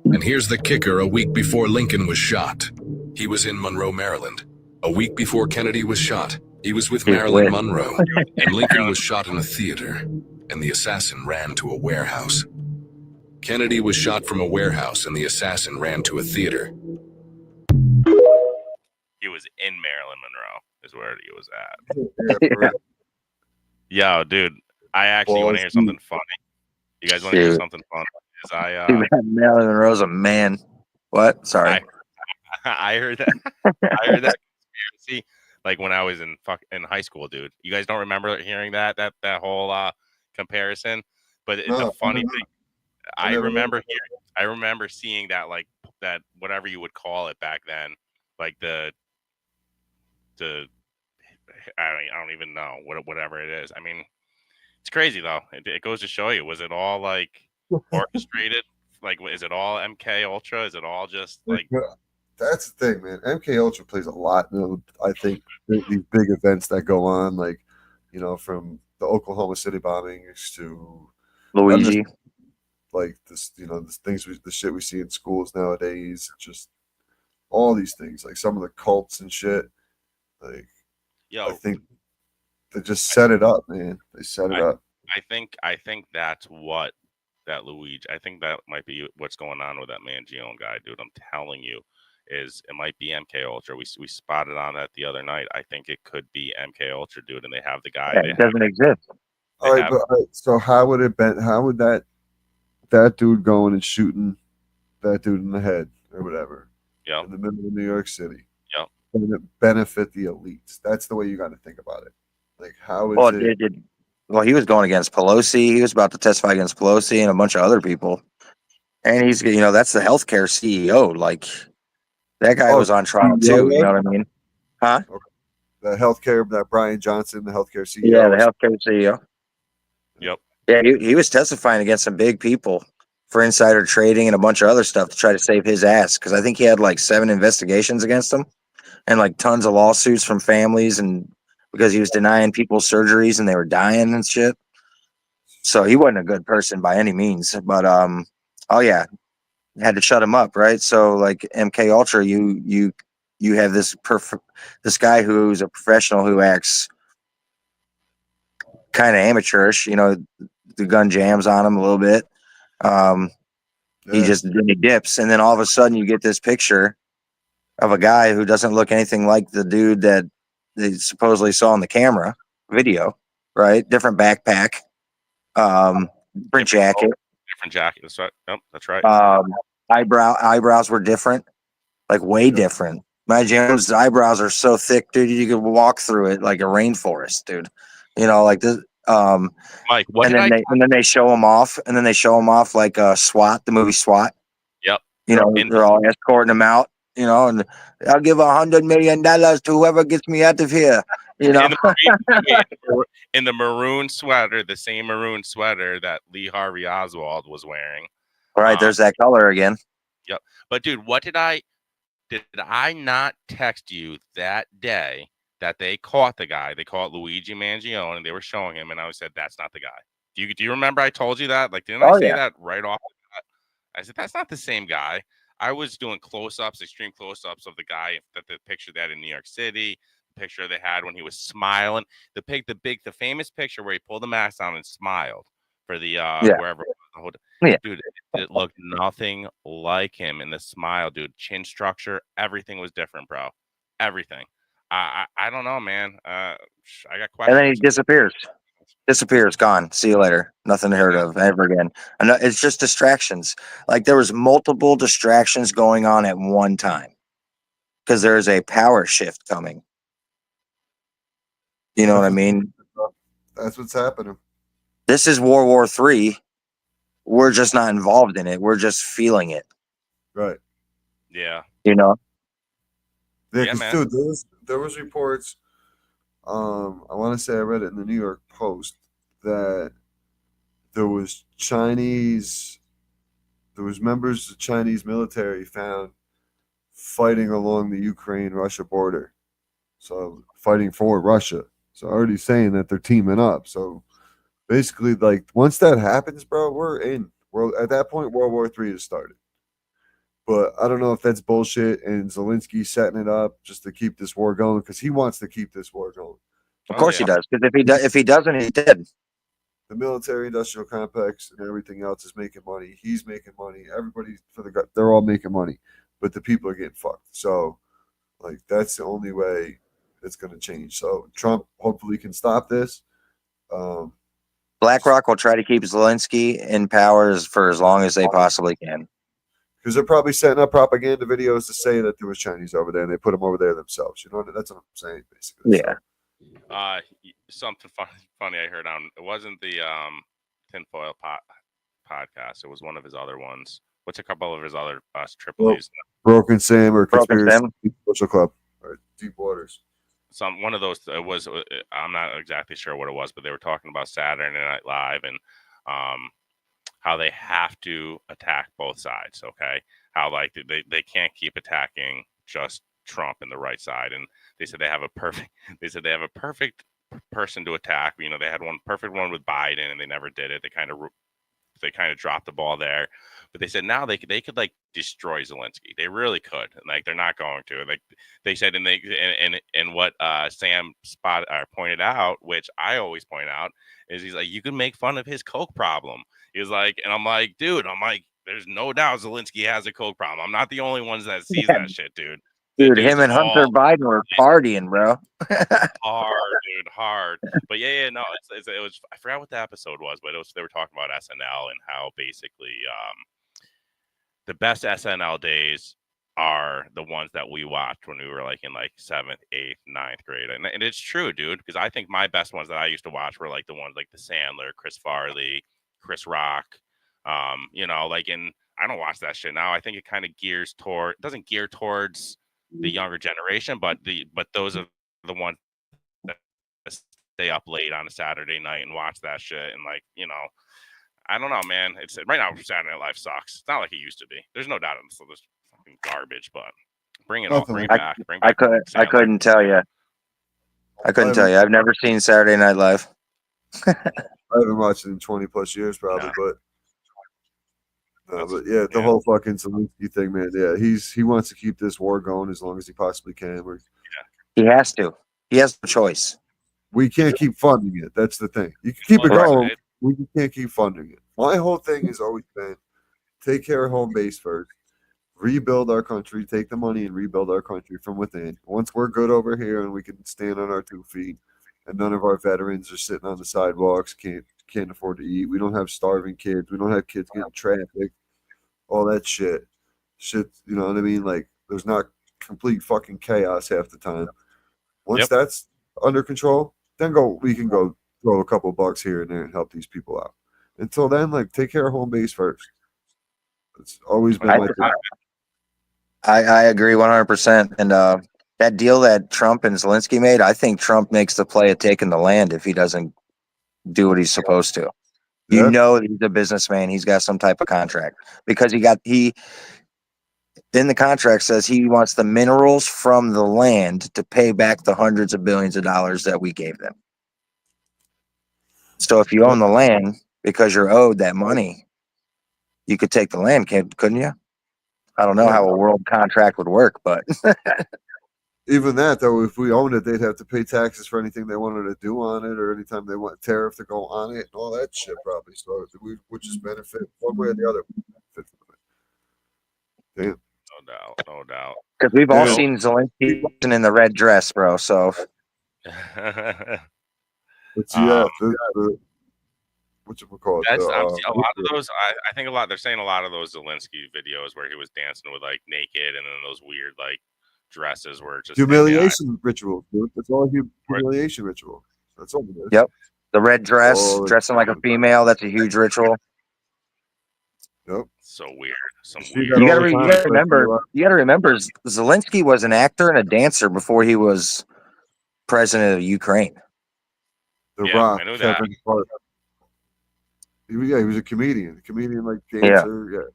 And here's the kicker: a week before Lincoln was shot, he was in Monroe, Maryland. A week before Kennedy was shot, he was with Marilyn Monroe. And Lincoln was shot in a theater, and the assassin ran to a warehouse. Kennedy was shot from a warehouse, and the assassin ran to a theater. He was in Marilyn Monroe, is where he was at. Yeah, for real. Yo, dude, I actually want to hear something funny. You guys want to hear Dude. something funny? Is Marilyn Monroe's a man. What? Sorry. I heard that. I heard that conspiracy like when I was in high school, dude. You guys don't remember hearing that whole comparison? But it's No, a funny no. thing. I I never remember seeing that, like that, whatever you would call it back then, like the I don't even know whatever it is. I mean, it's crazy though. It goes to show you, was it all like orchestrated? Like, is it all MK Ultra? Is it all just like? That's the thing, man. MK Ultra plays a lot. I think these big events that go on, like, from the Oklahoma City bombings to Luigi. like this, the shit we see in schools nowadays, just all these things, like some of the cults and shit. Like, Yo, I think they just set it up, man. They set it up. I think that's what that Luigi. I think that might be what's going on with that Mangione guy, dude. I'm telling you, it might be MK Ultra. We spotted on that the other night. I think it could be MK Ultra, dude. And they have the guy. Yeah, it doesn't exist. All right, so how would it been? How would that dude going and shooting that dude in the head or whatever? Yeah. In the middle of New York City. Yeah. Benefit the elites. That's the way you got to think about it. Like, how is it? Well, he was going against Pelosi. He was about to testify against Pelosi and a bunch of other people. And he's, that's the healthcare CEO. Like, that guy was on trial too. You know what I mean? Huh? Okay. The healthcare, that Brian Johnson, the healthcare CEO. Yeah, the healthcare CEO. Yep. Yeah, he was testifying against some big people for insider trading and a bunch of other stuff to try to save his ass. Because I think he had like 7 investigations against him and like tons of lawsuits from families, and because he was denying people surgeries and they were dying and shit. So he wasn't a good person by any means. But oh yeah, had to shut him up, right? So like MK Ultra, you have this guy who's a professional who acts kind of amateurish. The gun jams on him a little bit. He dips, and then all of a sudden you get this picture of a guy who doesn't look anything like the dude that they supposedly saw on the camera video, right? Different backpack, different jacket, Different jacket. That's right. Yep, that's right. eyebrows were different, like way different. My Jones' eyebrows are so thick, dude. You could walk through it like a rainforest, dude. You know, like this. Mike, what and did then they show them off, and then they show them off like SWAT, the movie SWAT. Yep. You know, they're all escorting them out. You know, and I'll give $100 million to whoever gets me out of here. You know, in the maroon sweater, the same maroon sweater that Lee Harvey Oswald was wearing. All right, there's that color again. Yep. But dude, what did I not text you that day that they caught the guy? They caught Luigi Mangione, and they were showing him, and I said, "That's not the guy." Do you remember I told you that? Like, didn't I say that right off the bat? I said, "That's not the same guy." I was doing close-ups, extreme close-ups of the guy, that the picture they had in New York City, the picture they had when he was smiling, the famous picture where he pulled the mask down and smiled for the wherever. Dude, it looked nothing like him in the smile, dude. Chin structure, everything was different, bro. Everything. I don't know, man. I got questions. And then he disappears, gone. See you later. Nothing heard of ever again. And it's just distractions. Like there was multiple distractions going on at one time because there is a power shift coming. You know what I mean? That's what's happening. This is World War III. We're just not involved in it. We're just feeling it. Right. Yeah. You know? Yeah, because dude, there was reports. I want to say I read it in the New York Post that there was members of the Chinese military found fighting along the Ukraine-Russia border. So fighting for Russia. So already saying that they're teaming up. So basically, like once that happens, bro, we're in. At that point, World War III has started. But I don't know if that's bullshit and Zelensky setting it up just to keep this war going because he wants to keep this war going. Of course he does. Because if he doesn't, he's dead. The military-industrial complex and everything else is making money. He's making money. Everybody they're all making money, but the people are getting fucked. So, like that's the only way it's going to change. So Trump hopefully can stop this. BlackRock will try to keep Zelensky in power for as long as they possibly can. Because they're probably setting up propaganda videos to say that there was Chinese over there, and they put them over there themselves. You know, that's what I'm saying, basically. Yeah. Something funny I heard on. It wasn't the Tinfoil podcast. It was one of his other ones. What's a couple of his other Tripoli's? Broken Sam or Conspiracy Social Club or Deep Waters. One of those. It was. I'm not exactly sure what it was, but they were talking about Saturday Night Live and how they have to attack both sides. Okay, how like they can't keep attacking just Trump and the right side, and they said they have a perfect person to attack. You know, they had one perfect one with Biden, and they never did it. They kind of dropped the ball there. But they said now they could like destroy Zelensky. They really could. And like they're not going to. Like they said, and what Sam pointed out, which I always point out, is he's like, you can make fun of his coke problem. He's like, and I'm like, dude, there's no doubt Zelensky has a coke problem. I'm not the only one that sees that shit, dude. Dude, him and Hunter Biden were partying, bro. hard. But no, it was. I forgot what the episode was, but they were talking about SNL and how basically the best SNL days are the ones that we watched when we were like in like 7th, 8th, 9th grade, and it's true, dude. Because I think my best ones that I used to watch were like the ones like the Sandler, Chris Farley, Chris Rock. You know, like and I don't watch that shit now. I think it kind of doesn't gear towards the younger generation, but those are the ones that stay up late on a Saturday night and watch that shit. And like, you know, I don't know, man. It's right now Saturday Night Live sucks. It's not like it used to be. There's no doubt it's this fucking garbage, but bring it on, bring it back. I couldn't tell you. I've never seen Saturday Night Live. I haven't watched it in 20 plus years probably, but yeah, the whole fucking Zelensky thing, man. Yeah, he wants to keep this war going as long as he possibly can. He has to. He has no choice. We can't keep funding it. That's the thing. You can keep it going. We can't keep funding it. My whole thing has always been take care of home base first. rebuild our country, take the money and rebuild our country from within. Once we're good over here and we can stand on our 2 feet, and none of our veterans are sitting on the sidewalks, can't afford to eat. We don't have starving kids. We don't have kids getting trafficked. All that shit, you know what I mean? Like, there's not complete fucking chaos half the time. Once that's under control, then we can go throw a couple bucks here and there and help these people out. Until then, like, take care of home base first. It's always been like that. I agree 100%. And that deal that Trump and Zelensky made, I think Trump makes the play of taking the land if he doesn't do what he's supposed to. You know, he's a businessman. He's got some type of contract because he in the contract says he wants the minerals from the land to pay back the hundreds of billions of dollars that we gave them. So if you own the land because you're owed that money, you could take the land, couldn't you? I don't know how a world contract would work, but even that, though, if we owned it, they'd have to pay taxes for anything they wanted to do on it, or anytime they want tariff to go on it, and all that shit, probably. So we would just benefit one way or the other. Damn. No doubt. Because we've all seen Zelensky in the red dress, bro. So, what you call it? That's a lot of those. I think they're saying a lot of those Zelensky videos where he was dancing with like naked, and then those weird like dresses were just humiliation ritual, dude. That's all humiliation ritual. That's all it is. Yep. The red dress, dressing like a female, that's a huge ritual. Yep. So weird. You gotta remember Zelensky was an actor and a dancer before he was president of Ukraine. The Rock, Kevin Hart. He was a comedian. Like dancer,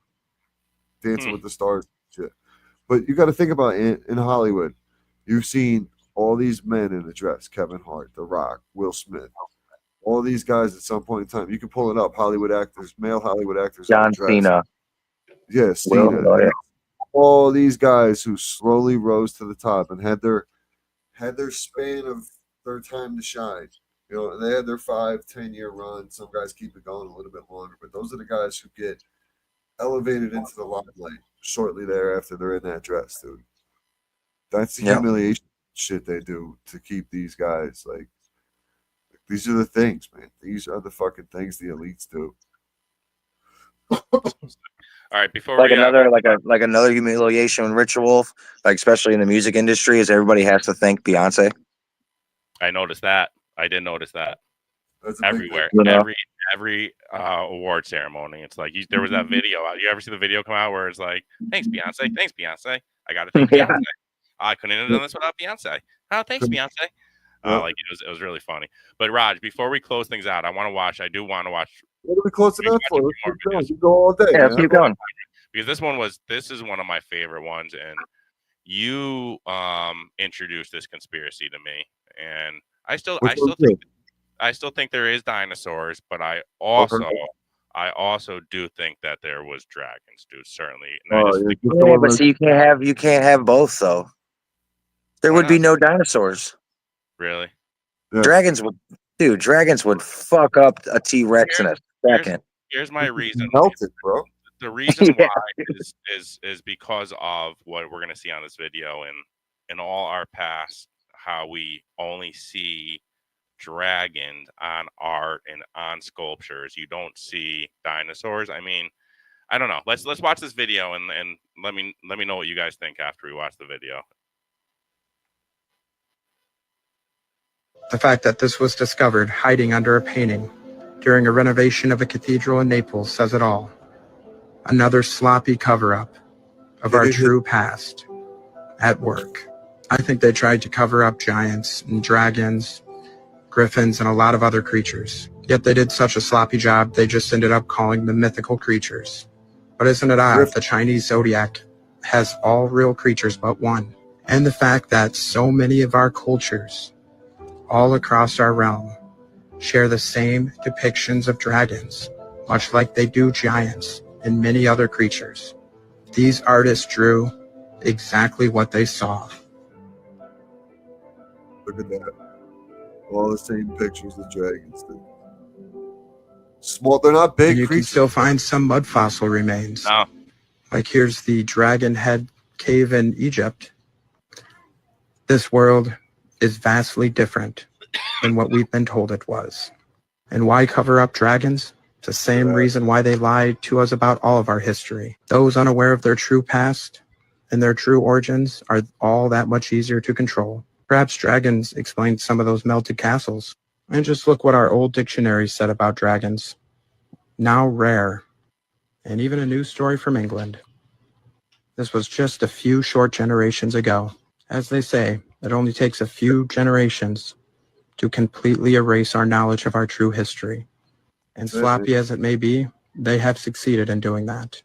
Dancing with the Stars, shit. But you got to think about it, in Hollywood, you've seen all these men in a dress: Kevin Hart, The Rock, Will Smith, all these guys at some point in time. You can pull it up. Hollywood actors, male Hollywood actors. John Cena. Yes, Cena. All these guys who slowly rose to the top and had their span of their time to shine. You know, and they had their 5-10 year run. Some guys keep it going a little bit longer, but those are the guys who get elevated into the limelight shortly thereafter they're in that dress, dude. That's the humiliation shit they do to keep these guys. Like, these are the things, man. These are the fucking things the elites do. All right, before another humiliation ritual, like especially in the music industry, is everybody has to thank Beyonce. I noticed that. I did notice that. Everywhere, every award ceremony, it's like there was that video. You ever see the video come out where it's like, "Thanks, Beyonce. Thanks, Beyonce. I got to thank Beyonce. I couldn't have done this without Beyonce. Oh, thanks, Beyonce." Like it was really funny. But Raj, before we close things out, I do want to watch. What are we closing out for? Let's go all day. Yeah, keep going. Because this is one of my favorite ones, and you introduced this conspiracy to me, and I still think there is dinosaurs, but I also do think that there was dragons, dude. Certainly. But see, you can't have both, though. There would be no dinosaurs. Really? Yeah. Dragons would fuck up a T-Rex in a second. Here's my reason. Melted, bro. The reason why is because of what we're gonna see on this video, and in all our past, how we only see dragons on art and on sculptures. You don't see dinosaurs. I mean, I don't know. Let's watch this video and let me know what you guys think after we watch the video. The fact that this was discovered hiding under a painting during a renovation of a cathedral in Naples says it all. Another sloppy cover-up of our true past at work. I think they tried to cover up giants and dragons, griffins, and a lot of other creatures. Yet they did such a sloppy job, they just ended up calling them mythical creatures. But isn't it odd, the Chinese zodiac has all real creatures but one. And the fact that so many of our cultures all across our realm share the same depictions of dragons, much like they do giants and many other creatures. These artists drew exactly what they saw. Look at that. All the same pictures of dragons, dude. Small, they're not big You creatures. can still find some mud fossil remains. No. Like here's the Dragon Head Cave in Egypt. This world is vastly different than what we've been told it was. And why cover up dragons? It's the same reason why they lied to us about all of our history. Those unaware of their true past and their true origins are all that much easier to control. Perhaps dragons explain some of those melted castles. And just look what our old dictionary said about dragons. Now rare. And even a news story from England. This was just a few short generations ago. As they say, it only takes a few generations to completely erase our knowledge of our true history. And sloppy as it may be, they have succeeded in doing that.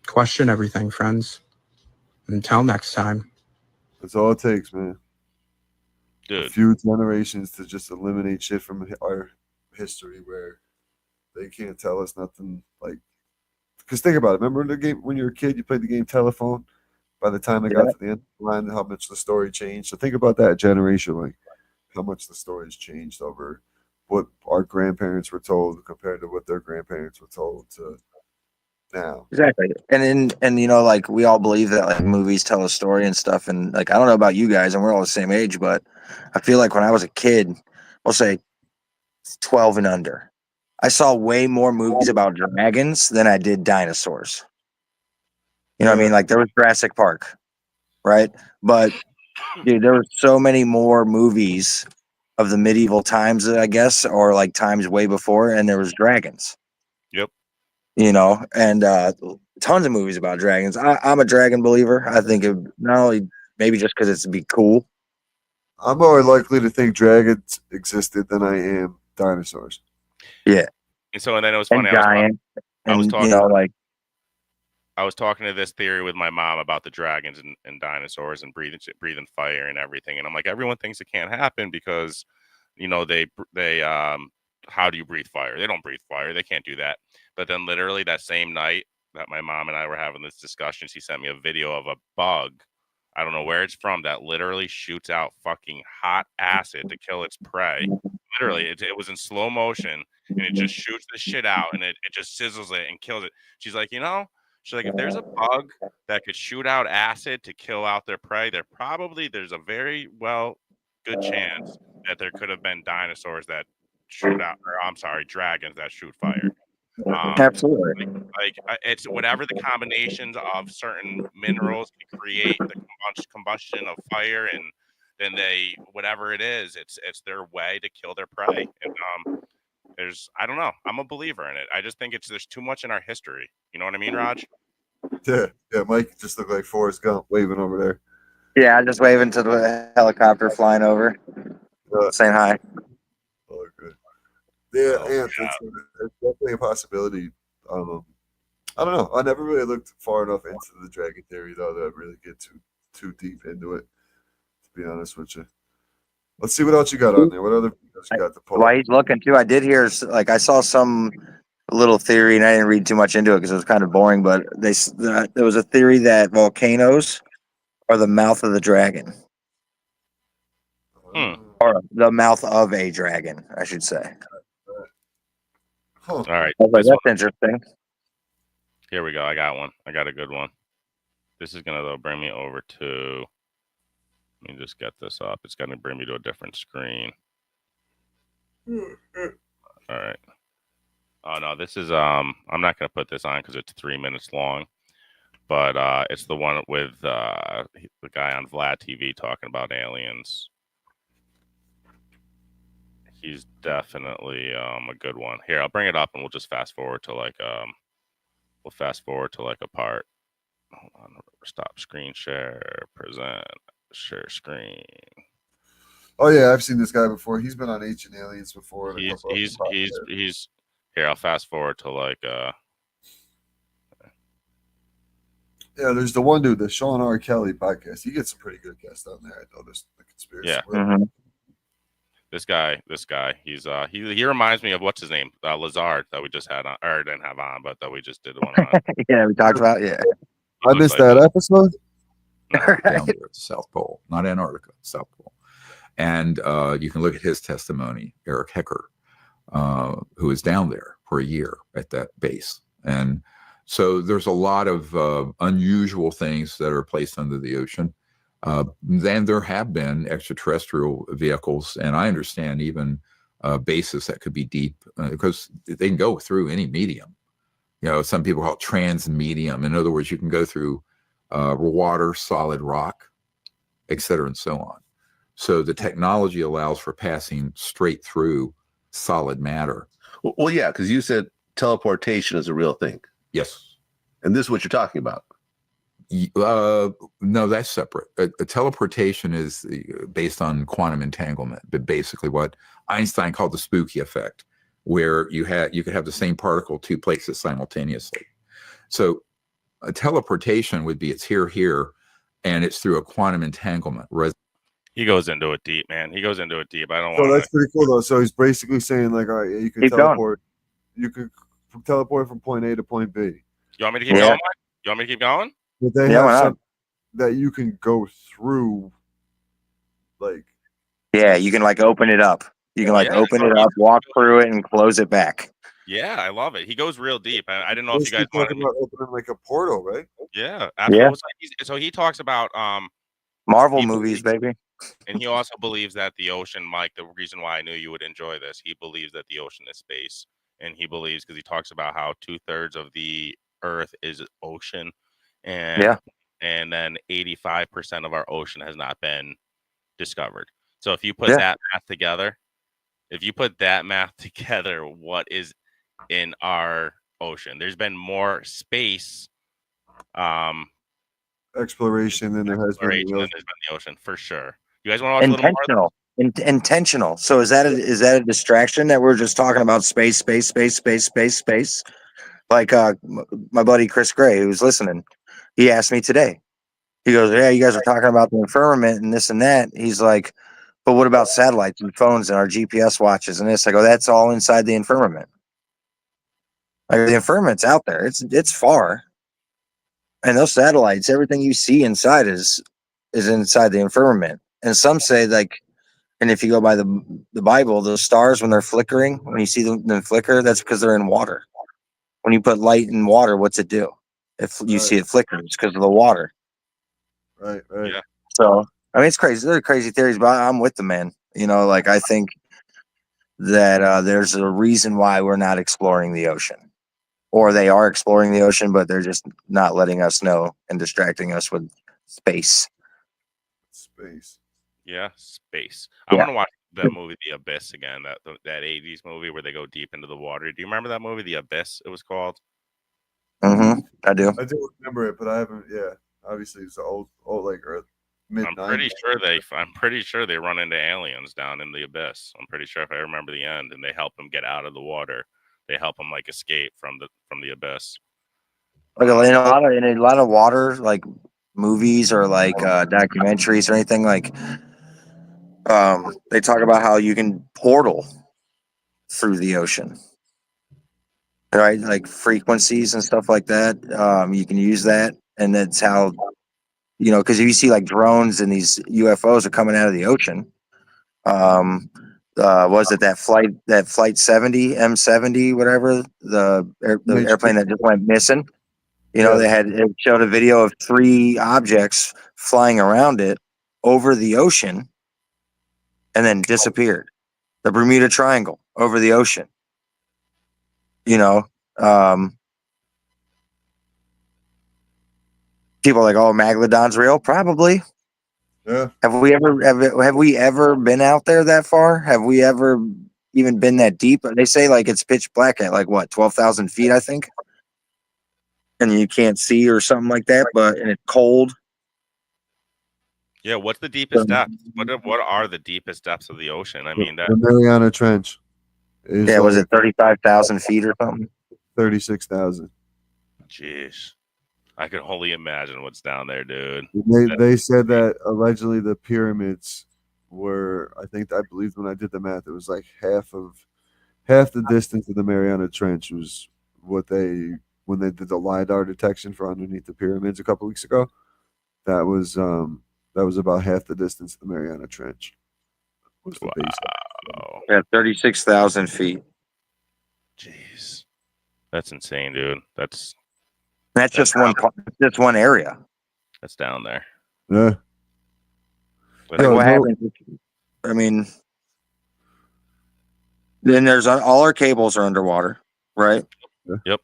Question everything, friends. Until next time. That's all it takes, man. Dude. A few generations to just eliminate shit from our history where they can't tell us nothing. Like, because think about it. Remember the game when you were a kid, you played the game Telephone? By the time it got to the end of the line, how much the story changed. So think about that generation, like how much the story's changed over what our grandparents were told compared to what their grandparents were told to now. Exactly. And you know, like we all believe that like movies tell a story and stuff. And like I don't know about you guys, and we're all the same age, but I feel like when I was a kid, we'll say 12 and under, I saw way more movies about dragons than I did dinosaurs. You know what I mean? Like there was Jurassic Park, right? But dude, there were so many more movies of the medieval times, I guess, or like times way before, and there was dragons. Yep. You know, and tons of movies about dragons. I'm a dragon believer. I think it not only maybe just because it's be cool. I'm more likely to think dragons existed than I am dinosaurs. Yeah. And so, and then it was funny. And giant. I was talking, you know, like I was talking to this theory with my mom about the dragons and dinosaurs and breathing fire and everything. And I'm like, everyone thinks it can't happen because, you know, they how do you breathe fire? They don't breathe fire. They can't do that. But then literally that same night that my mom and I were having this discussion, she sent me a video of a bug. I don't know where it's from that literally shoots out fucking hot acid to kill its prey. Literally, it was in slow motion and it just shoots the shit out and it just sizzles it and kills it. She's like, you know, she's like, if there's a bug that could shoot out acid to kill out their prey, there's a very good chance that there could have been dinosaurs that shoot out, or I'm sorry, dragons that shoot fire. Absolutely. Like it's whatever the combinations of certain minerals can create the combustion of fire, and then they whatever it is, it's their way to kill their prey. And I don't know. I'm a believer in it. I just think there's too much in our history. You know what I mean, Raj? Yeah, Mike just looked like Forrest Gump waving over there. Yeah, I'm just waving to the helicopter flying over, saying hi. Oh, good. Yeah, it's definitely a possibility. I don't know. I never really looked far enough into the dragon theory though to really get too deep into it. To be honest with you, let's see what else you got on there. What other videos you got to pull? While he's looking too, I did hear like I saw some little theory, and I didn't read too much into it because it was kind of boring. But there was a theory that volcanoes are the mouth of the dragon, or the mouth of a dragon, I should say. All right. That's interesting. Here we go. I got one. I got a good one. This is gonna bring me over to. Let me just get this up. It's gonna bring me to a different screen. All right. Oh no, this is I'm not gonna put this on because it's 3 minutes long, but it's the one with the guy on Vlad TV talking about aliens. He's definitely a good one. Here, I'll bring it up and we'll just fast forward to like a part. Hold on, stop screen share, present, share screen. Oh yeah, I've seen this guy before. He's been on Ancient Aliens before. He's here. I'll fast forward to like Yeah, there's the one dude, the Sean R. Kelly podcast. He gets some pretty good guests on there. I noticed the conspiracy. Yeah. This guy, he's he reminds me of what's his name, Lazard that we just had on, or didn't have on, but that we just did one on. Yeah, we talked about. Yeah, I missed that episode. Down there at the South Pole, not Antarctica, South Pole, and you can look at his testimony. Eric Hecker, who was down there for a year at that base, and So there's a lot of unusual things that are placed under the ocean. Then there have been extraterrestrial vehicles, and I understand even bases that could be deep because they can go through any medium. Some people call it transmedium. In other words, you can go through water, solid rock, et cetera, and so on. So the technology allows for passing straight through solid matter. Well, yeah, because you said teleportation is a real thing. Yes. And this is what you're talking about. No, that's separate. A teleportation is based on quantum entanglement, but basically what Einstein called the spooky effect, where you could have the same particle two places simultaneously. So a teleportation would be it's here, and it's through a quantum entanglement. He goes into it deep, man. He goes into it deep. I don't So want that's pretty cool though. So he's basically saying like, all right, you can Keep going. teleport. You could teleport from point A to point B. You want me to keep going? Mike? You want me to keep going? But they Yeah, why have not? some that you can go through, like Yeah, you can like open it up. You can like Yeah, open it up, walk through it, and close it back. Yeah, I love it. He goes real deep. I didn't know if you guys basically wanted talking me. about opening like a portal, right? Yeah, absolutely. So he talks about Marvel he movies, baby. and he also believes that the ocean, Mike, the reason why I knew you would enjoy this, he believes that the ocean is space. And he believes because he talks about how 2/3 of the earth is ocean. And and then 85% of our ocean has not been discovered. So if you put that math together, what is in our ocean? There's been more space Exploration than there has been exploration in than the there's been in the ocean for sure. You guys want to watch a little more? Intentional. So is that a distraction that we're just talking about space? Like my buddy Chris Gray, who's listening, he asked me today. He goes, "Yeah, you guys are talking about the firmament and this and that." He's like, "But what about satellites and phones and our GPS watches and this?" I go, "That's all inside the firmament. Like the firmament's out there. It's far, and those satellites, everything you see inside is inside the firmament." And some say like. And if you go by the Bible, those stars, when they're flickering, when you see them flicker, that's because they're in water. When you put light in water, what's it do? If you see it flicker, it's because of the water. Right. Yeah. So, I mean, it's crazy. They're crazy theories, but I'm with the man. Like I think that there's a reason why we're not exploring the ocean. Or they are exploring the ocean, but they're just not letting us know and distracting us with space. Space. Yeah, space. I want to watch that movie, The Abyss, again. That 80s movie where they go deep into the water. Do you remember that movie, The Abyss? It was called. Mm-hmm. I do. I do remember it, but I haven't. Yeah, obviously it's old like Earth. I'm pretty sure they run into aliens down in the abyss. I'm pretty sure if I remember the end, and they help them get out of the water. They help them like escape from the abyss. Like in a lot of water, like movies or like documentaries or anything like. They talk about how you can portal through the ocean, right? Like frequencies and stuff like that. You can use that, and that's how, because if you see like drones and these UFOs are coming out of the ocean. Was it that flight 70 M70 whatever the airplane that just went missing? It showed a video of 3 objects flying around it over the ocean. And then disappeared. The Bermuda Triangle over the ocean. People are like, "Oh, Megalodon's real." Probably. Yeah. Have we ever been out there that far? Have we ever even been that deep? They say like it's pitch black at like what 12,000 feet, I think, and you can't see or something like that. And it's cold. Yeah, what's the deepest depth? What are the deepest depths of the ocean? I mean, the Mariana Trench. Was it 35,000 feet or something? 36,000. Jeez, I can only imagine what's down there, dude. They said that allegedly the pyramids were. I believe when I did the math, it was like half the distance of the Mariana Trench was when they did the LiDAR detection for underneath the pyramids a couple weeks ago. That was about half the distance of the Mariana Trench. Wow. Yeah, 36,000 feet. Jeez. That's insane, dude. That's That's just one part, just one area. That's down there. Yeah. But Like Yo, what no- happens? I mean, then there's all our cables are underwater, right? A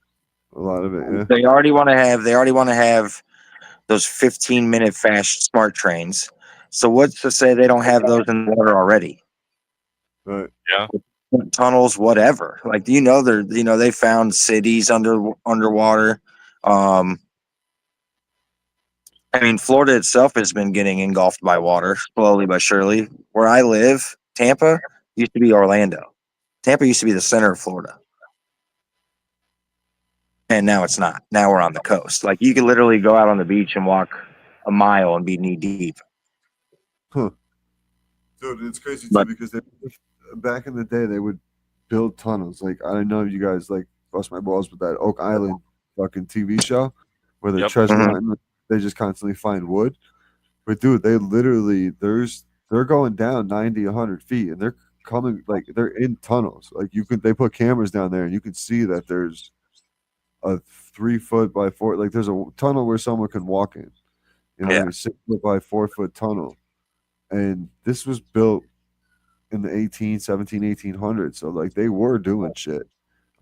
lot of it, yeah. They already want to have those 15-minute fast smart trains. So what's to say they don't have those in the water already? Right. Yeah. Tunnels, whatever. Like they found cities underwater. I mean, Florida itself has been getting engulfed by water slowly but surely. Where I live, Tampa used to be Orlando. Tampa used to be the center of Florida. And now it's not. Now we're on the coast. Like you could literally go out on the beach and walk a mile and be knee deep. Dude, it's crazy too But- because back in the day they would build tunnels. Like I don't know if you guys like bust my balls with that Oak Island fucking TV show where they're Yep. treasure Mhm. hunting. They just constantly find wood. But dude, they literally they're going down 90, 100 feet and they're coming like they're in tunnels. Like they put cameras down there and you can see that there's a 3 foot by 4, like there's a tunnel where someone can walk in. You know, Yeah. a 6 foot by 4 foot tunnel. And this was built in the 1800s. So like they were doing shit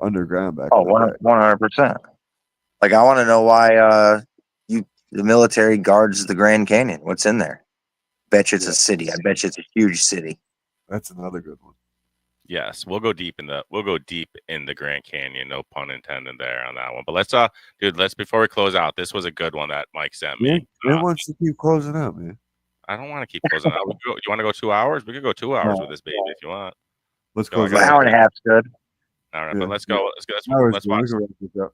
underground back Oh, in the day. 100%. Like I want to know why the military guards the Grand Canyon. What's in there? Bet you it's a city. I bet you it's a huge city. That's another good one. Yes, we'll go deep in the Grand Canyon. No pun intended there on that one. But let's before we close out, this was a good one that Mike sent me. It wants to keep closing out, man. I don't want to keep closing out. You want to go 2 hours? We could go 2 hours with this baby if you want. Let's Go close on, An out. hour and a half's good. All right, Yeah. but let's go. Let's Hours, watch. we can wrap this up.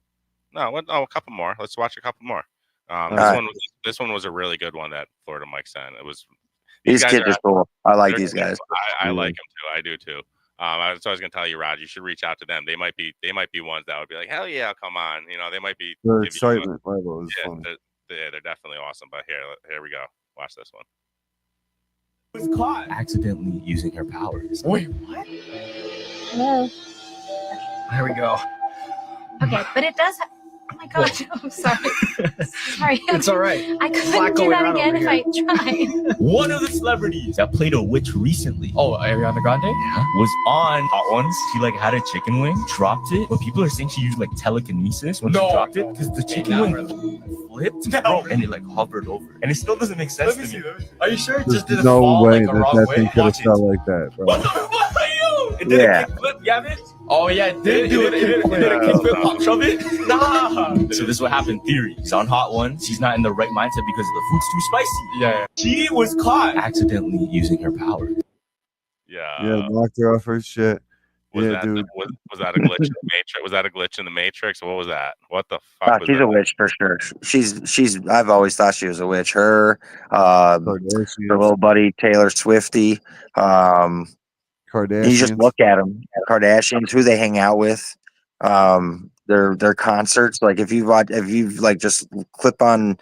No, a couple more. Let's watch a couple more. right. This one was a really good one that Florida Mike sent. It was These kids are cool. I like they're these guys. I like them too. I do too. So I was gonna tell you, Rod, you should reach out to them. They might be ones that would be like, hell yeah, come on. You know, they might be. Their give you a- excitement level is Yeah, funny. they're definitely awesome. But here we go. Watch this one. Was caught. Accidentally using her powers. Wait, what? Hello. Here we go. Okay, but it does. Oh my gosh! I'm sorry. Sorry. It's all right. I Lot couldn't do going that on again over if I tried. One of the celebrities that played a witch recently. Oh, Ariana Grande? Yeah, was on Hot Ones. She like had a chicken wing, dropped it, but people are saying she used like telekinesis when she dropped it because the chicken wing flipped, bro, and it like hovered over, and it still doesn't make sense to me. Are you sure it There's just didn't no fall way like a that wrong that way? thing could have Watch it. felt like that, bro. What the fuck are you? It didn't Yeah. kickflip, Gavin. Oh yeah, it did. It didn't kickflip, pop shove it. Nah. So this is what happened. Theory. She's on Hot Ones. She's not in the right mindset because the food's too spicy. Yeah. She was caught accidentally using her powers. Yeah. Yeah, knocked her off her shit. Was Yeah, that dude. was that a glitch in the Matrix? Was that a glitch in the Matrix? What was that? What the fuck? Ah, was she's that? a witch for sure. She's. I've always thought she was a witch. Her, her little buddy Taylor Swifty. Kardashians. You just look at them, Kardashians, who they hang out with, their concerts. Like if you've like just clip on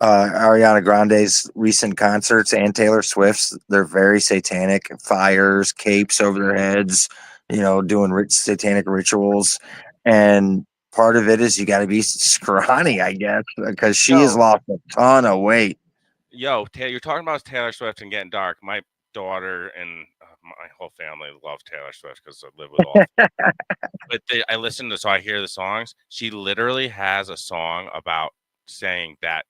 Ariana Grande's recent concerts and Taylor Swift's, they're very satanic. Fires, capes over their heads, you know, doing satanic rituals. And part of it is you got to be scrawny, I guess, because she has lost a ton of weight. Yo, you're talking about Taylor Swift and getting dark. My daughter and my whole family love Taylor Swift because I live with all. But I listen to, so I hear the songs. She literally has a song about saying that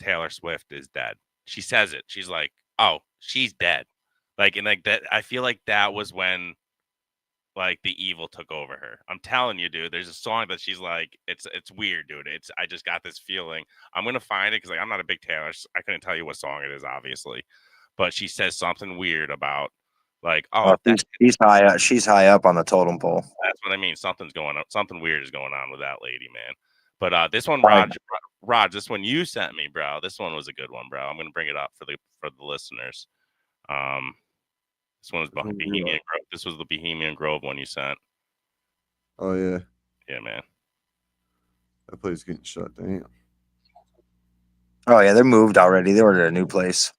Taylor Swift is dead. She says it. She's like, "Oh, she's dead." Like, and like that. I feel like that was when, like, the evil took over her. I'm telling you, dude. There's a song that she's like, it's weird, dude. I just got this feeling. I'm gonna find it because like I'm not a big Taylor. I couldn't tell you what song it is, obviously, but she says something weird about like, oh, She's high up. She's high up on the totem pole. that's what I mean. Something's going on. Something weird is going on with that lady, man. But this one, Right. Raj, this one you sent me, bro. This one was a good one, bro. I'm gonna bring it up for the listeners. This one was Bohemian Grove. This was the Bohemian Grove one you sent. Oh yeah, Yeah, man. that place getting shut down. Oh yeah, they're moved already. They ordered a new place.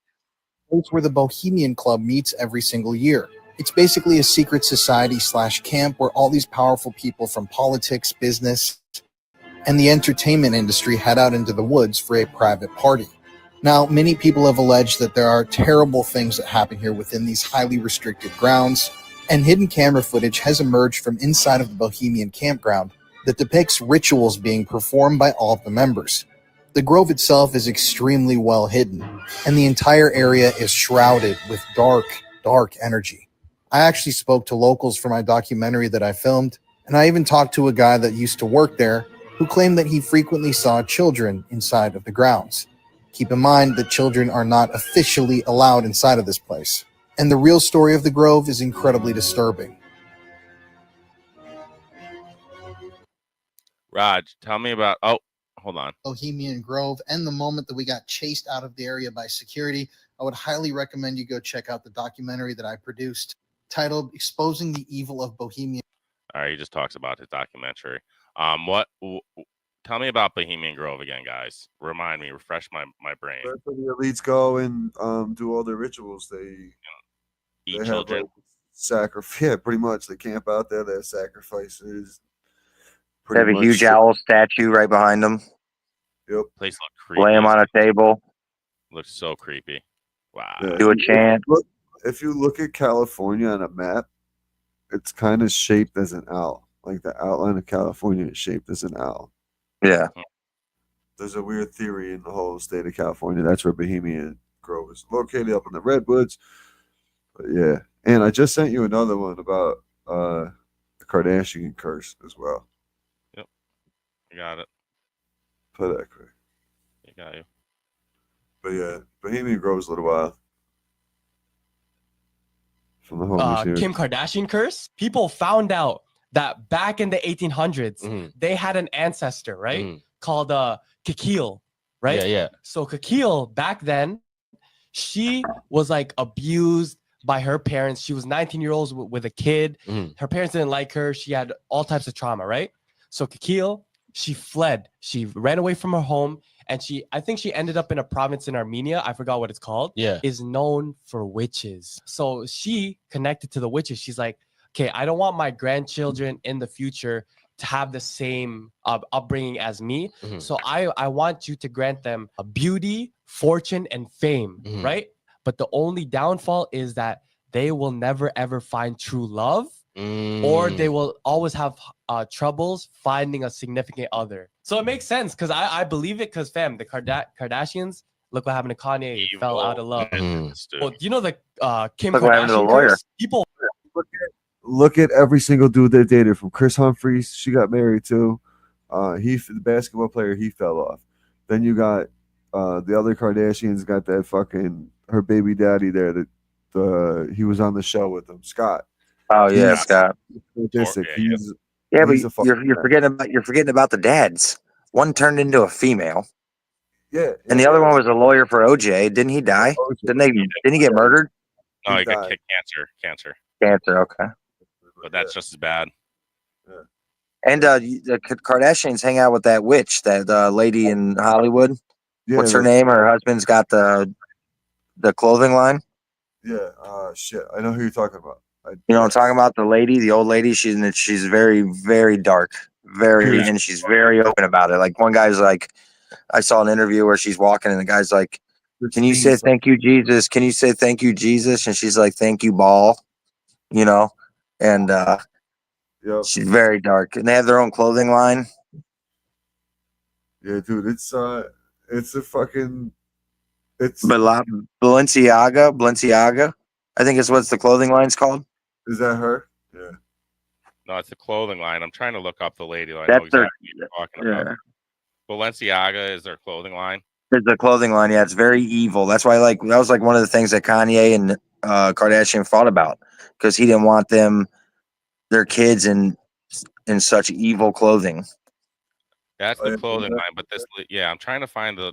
It's where the Bohemian Club meets every single year. It's basically a secret society / camp where all these powerful people from politics, business, and the entertainment industry head out into the woods for a private party. Now, many people have alleged that there are terrible things that happen here within these highly restricted grounds, and hidden camera footage has emerged from inside of the Bohemian campground that depicts rituals being performed by all of the members. The grove itself is extremely well hidden, and the entire area is shrouded with dark, dark energy. I actually spoke to locals for my documentary that I filmed, and I even talked to a guy that used to work there who claimed that he frequently saw children inside of the grounds. Keep in mind that children are not officially allowed inside of this place, and the real story of the grove is incredibly disturbing. Raj, tell me about. Oh, hold on. Bohemian Grove, and the moment that we got chased out of the area by security, I would highly recommend you go check out the documentary that I produced titled Exposing the Evil of Bohemian. All right, he just talks about his documentary. Tell me about Bohemian Grove again, guys. Remind me, refresh my brain. That's where the elites go and do all their rituals. They Eat children. Yeah, pretty much. They camp out there. They have sacrifices. They have a huge owl statue right behind them. Yep. Place look creepy. Lay them on a table. Looks so creepy. Wow. Yeah. Do a chant. If you look at California on a map, it's kind of shaped as an owl. Like the outline of California is shaped as an owl. Yeah. There's a weird theory in the whole state of California. That's where Bohemian Grove is located, up in the Redwoods. But yeah. And I just sent you another one about the Kardashian curse as well. Yep. I got it. Play that quick. You got you. But yeah, Bohemian Grove is a little wild. From the homies here. Kim Kardashian curse. People found out that back in the 1800s, they had an ancestor, right? Called Kikil, right? Yeah. So Kikil, back then, she was like abused by her parents. She was 19-year-old with a kid. Her parents didn't like her. She had all types of trauma, right? So Kikil, she fled. She ran away from her home, and I think she ended up in a province in Armenia. I forgot what it's called. Yeah. Is known for witches. So she connected to the witches. She's like, okay, I don't want my grandchildren in the future to have the same upbringing as me. So I want you to grant them a beauty, fortune, and fame, right? But the only downfall is that they will never ever find true love, or they will always have troubles finding a significant other. So it makes sense because I believe it because fam, the Kardashians, look what happened to Kanye, he fell out of love. Well, you know the Kim Look what happened to the Kardashian lawyer. curse? People Look at every single dude they dated, from Chris Humphries, she got married to. The basketball player, he fell off. Then you got the other Kardashians got that fucking her baby daddy there that he was on the show with them, Scott. Oh yeah, Scott. Autistic. Yeah, but he's a fucking you're forgetting about the dads. One turned into a female. Yeah. And the other one was a lawyer for OJ. Didn't he die? Didn't he get murdered? No, he got cancer. Cancer, okay. But that's just as bad. And the Kardashians hang out with that witch, that lady in Hollywood. Yeah, What's her name? Her husband's got the clothing line. Yeah, shit. I know who you're talking about. You know what I'm talking about? The lady, the old lady. She's very, very dark. And she's very open about it. Like one guy's like, I saw an interview where she's walking and the guy's like, "Can you say thank you, Jesus? Can you say thank you, Jesus?" And she's like, "Thank you, ball." You know, and she's very dark. And they have their own clothing line. Yeah, dude, it's a fucking Balenciaga. I think it's what's the clothing line's called. Is that her? Yeah. No, it's a clothing line. I'm trying to look up the lady. I know That's exactly what you're talking about. Balenciaga is their clothing line. It's a clothing line. Yeah, it's very evil. That's why that was like one of the things that Kanye and Kardashian fought about, because he didn't want their kids in such evil clothing. That's the clothing line. But I'm trying to find the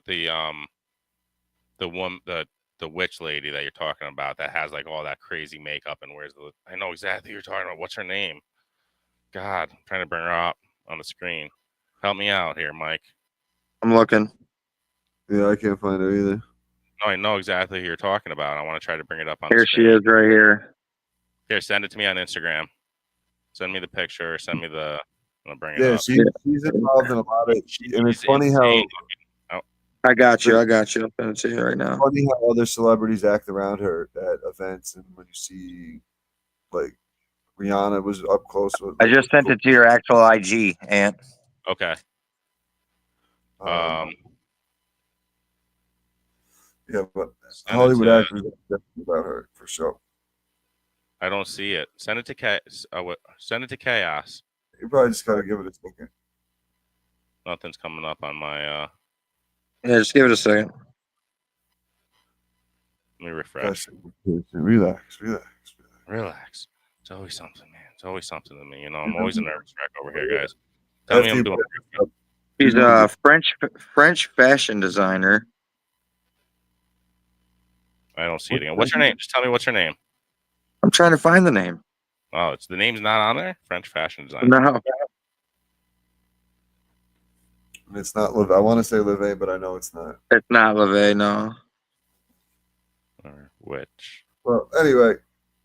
witch lady that you're talking about that has like all that crazy makeup and I know exactly who you're talking about. What's her name? God, I'm trying to bring her up on the screen. Help me out here, Mike. I'm looking. Yeah, I can't find her either. No, I know exactly who you're talking about. I want to try to bring it up on Here the she screen. is right here. Here, send it to me on Instagram. Send me the picture. Send me the I'm gonna bring it Yeah, up. she's involved in a lot of, and it's funny how insane looking. I got you. I'll send it to you right now. funny how other celebrities act around her at events, and when you see like Rihanna was up close with. I just sent it to your actual IG, Ant. Okay. Yeah, but Send it Hollywood to- actors are definitely about her for sure. I don't see it. Send it to send it to Chaos. You probably just gotta give it a second. Nothing's coming up on my. Yeah, just give it a second. Let me refresh. Relax. Relax. It's always something, man. It's always something to me. You know, I'm always a nervous wreck over here, guys. Tell me I'm doing. He's a French fashion designer. I don't see it again. What's your name? Just tell me what's your name. I'm trying to find the name. Oh, the name's not on there. French fashion designer. No. It's not Live. I want to say Live, but I know it's not. It's not LeVay, no. Or which? Well, anyway,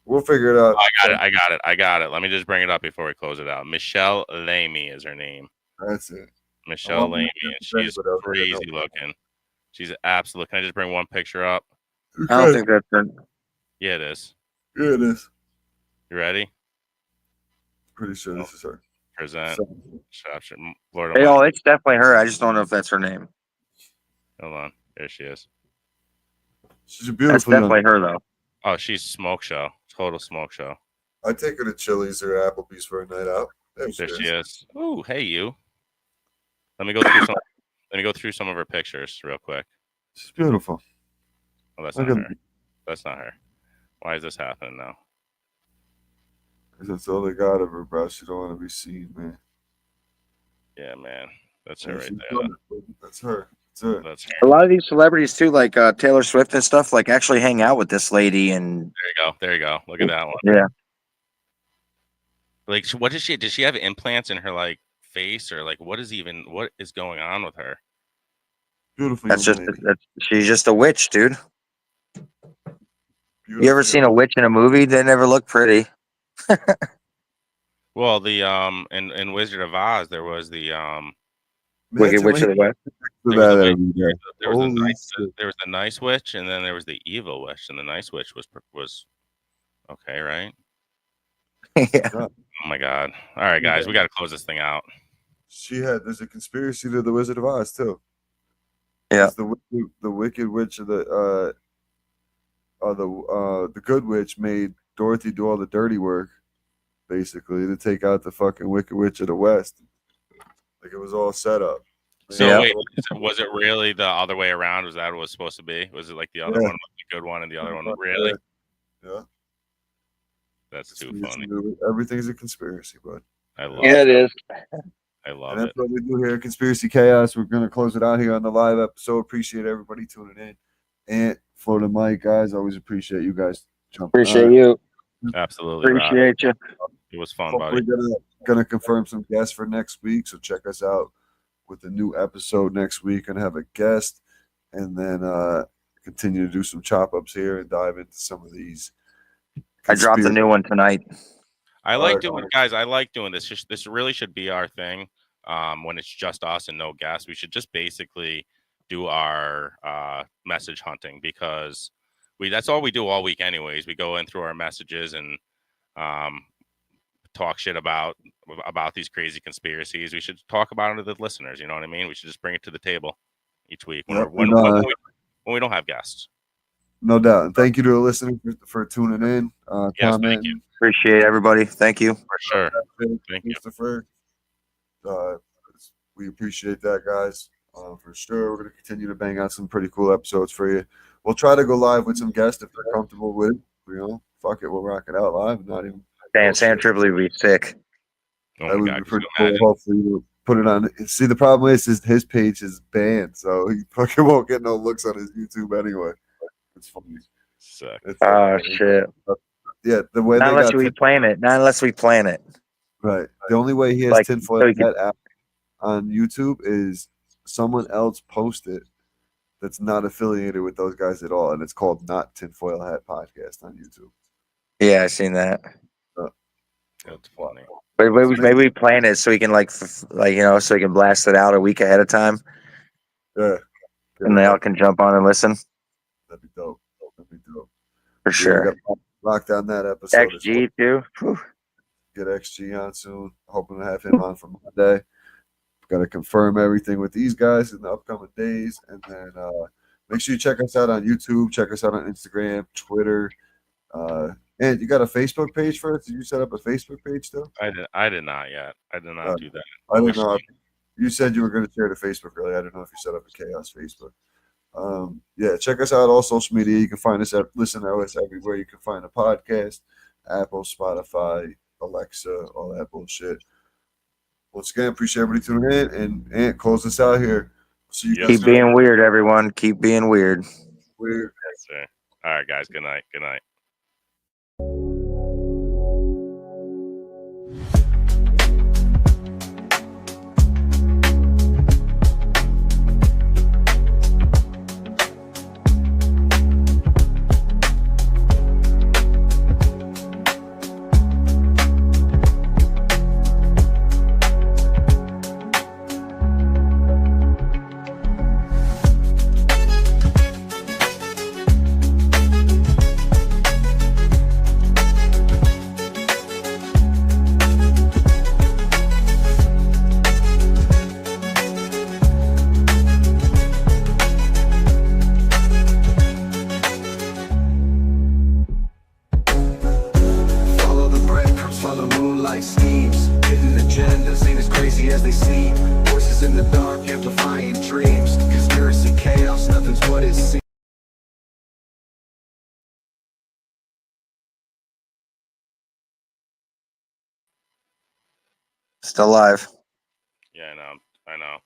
we'll figure it out. Oh, I got it. Let me just bring it up before we close it out. Michelle Lamy is her name. That's it. Michelle Lamy, and she's crazy looking. She's absolute. Can I just bring one picture up? I don't think that's her. Yeah, it is. Yeah, it is. You ready? Pretty sure this is her. Present. Hey, oh, it's definitely her. I just don't know if that's her name. Hold on. There she is. She's a beautiful. That's definitely her, though. Oh, she's smoke show. Total smoke show. I'd take her to Chili's or Applebee's for a night out. There she is. Ooh, hey you. Let me go through some. Let me go through some of her pictures real quick. She's beautiful. Oh, that's Look not at- her. That's not her. Why is this happening now? Because that's all they got of her, bro. She don't want to be seen, man. Yeah, man. That's her Yeah, right she's there. wonderful. That's her. That's her. That's her. A lot of these celebrities, too, like Taylor Swift and stuff, like actually hang out with this lady. And There you go. There you go. Look at that one. yeah. Like, what does she? Does she have implants in her like face, or like what is going on with her? Beautiful. That's young just lady. she's just a witch, dude. You Beautiful ever seen a witch in a movie? They never look pretty. Well, the in Wizard of Oz, there was the Wicked Witch of the West. there was the nice witch, and then there was the evil witch, and the nice witch was okay, right? Yeah. Oh my god! All right, guys, we got to close this thing out. There's a conspiracy to the Wizard of Oz too. Yeah. It's the Wicked Witch of the Good Witch made Dorothy do all the dirty work, basically, to take out the fucking Wicked Witch of the West. Like it was all set up. So wait, was it really the other way around? Was that what it was supposed to be? Was it like the other Yeah. one was the good one and the other one really? Yeah. That's too funny. Everything's a conspiracy, bud. I love Yeah, it is. I love And that's it. what we do here, Conspiracy Chaos. We're gonna close it out here on the live episode. Appreciate everybody tuning in. And Florida Mike, guys, always appreciate you guys jumping. Appreciate on. you. Absolutely. Rob. Appreciate you. It was fun, Hopefully buddy. gonna confirm some guests for next week. So check us out with the new episode next week. Gonna have a guest, and then continue to do some chop ups here and dive into some of these. I dropped a new one tonight. I like Alright, doing, guys. I like doing this. This really should be our thing. When it's just us and no guests, we should just basically do our message hunting, because that's all we do all week anyways. We go in through our messages and talk shit about these crazy conspiracies. We should talk about it to the listeners. You know what I mean? We should just bring it to the table each week Yep, when we don't have guests. No doubt. And thank you to the listeners for tuning in. Yes, Commenting. thank you Appreciate everybody. Thank you. for sure. Thank you. Christopher. We appreciate that, guys. For sure. We're going to continue to bang out some pretty cool episodes for you. We'll try to go live with some guests if they're comfortable with it. You know, fuck it. We'll rock it out live. Not even. Dan Sam Tripoli would be sick. Oh That my would God, be could pretty you cool. imagine? Hopefully, we'll put it on. See, the problem is his page is banned, so he fucking won't get no looks on his YouTube anyway. It's funny. Sick. Oh shit. Yeah, the way Not they unless got we plan it. Not unless we plan it. right. The only way he has Like, tinfoil so he can- hat app on YouTube is someone else post it that's not affiliated with those guys at all, and it's called Not Tinfoil Hat Podcast on YouTube. Yeah, I seen that. That's funny. Maybe we plan it so we can so we can blast it out a week ahead of time, Yeah. and they all can jump on and listen That'd be dope. That'd be dope. for Yeah, sure. we got to lock down that episode. as well. XG too. Whew. Get XG on soon. Hoping to have him on for Monday. Got to confirm everything with these guys in the upcoming days, and then make sure you check us out on YouTube. Check us out on Instagram, Twitter. And you got a Facebook page for us? Did you set up a Facebook page still? I did not yet. I did not do that. I don't know. You said you were going to share the Facebook earlier. I don't know if you set up a Chaos Facebook. Yeah, check us out all social media. You can find us listen to us everywhere. You can find a podcast, Apple, Spotify, Alexa, all that bullshit. Once again, appreciate everybody tuning in, and close us out here. See you guys. Keep being weird, everyone. Keep being weird. Weird. Yes, sir. All right, guys. Good night. Good night. Follow the breadcrumbs, follow moonlight schemes. Hidden agendas ain't as crazy as they seem. Voices in the dark, amplifying dreams. Conspiracy, chaos, nothing's what it seems. Still live. Yeah, I know. I know.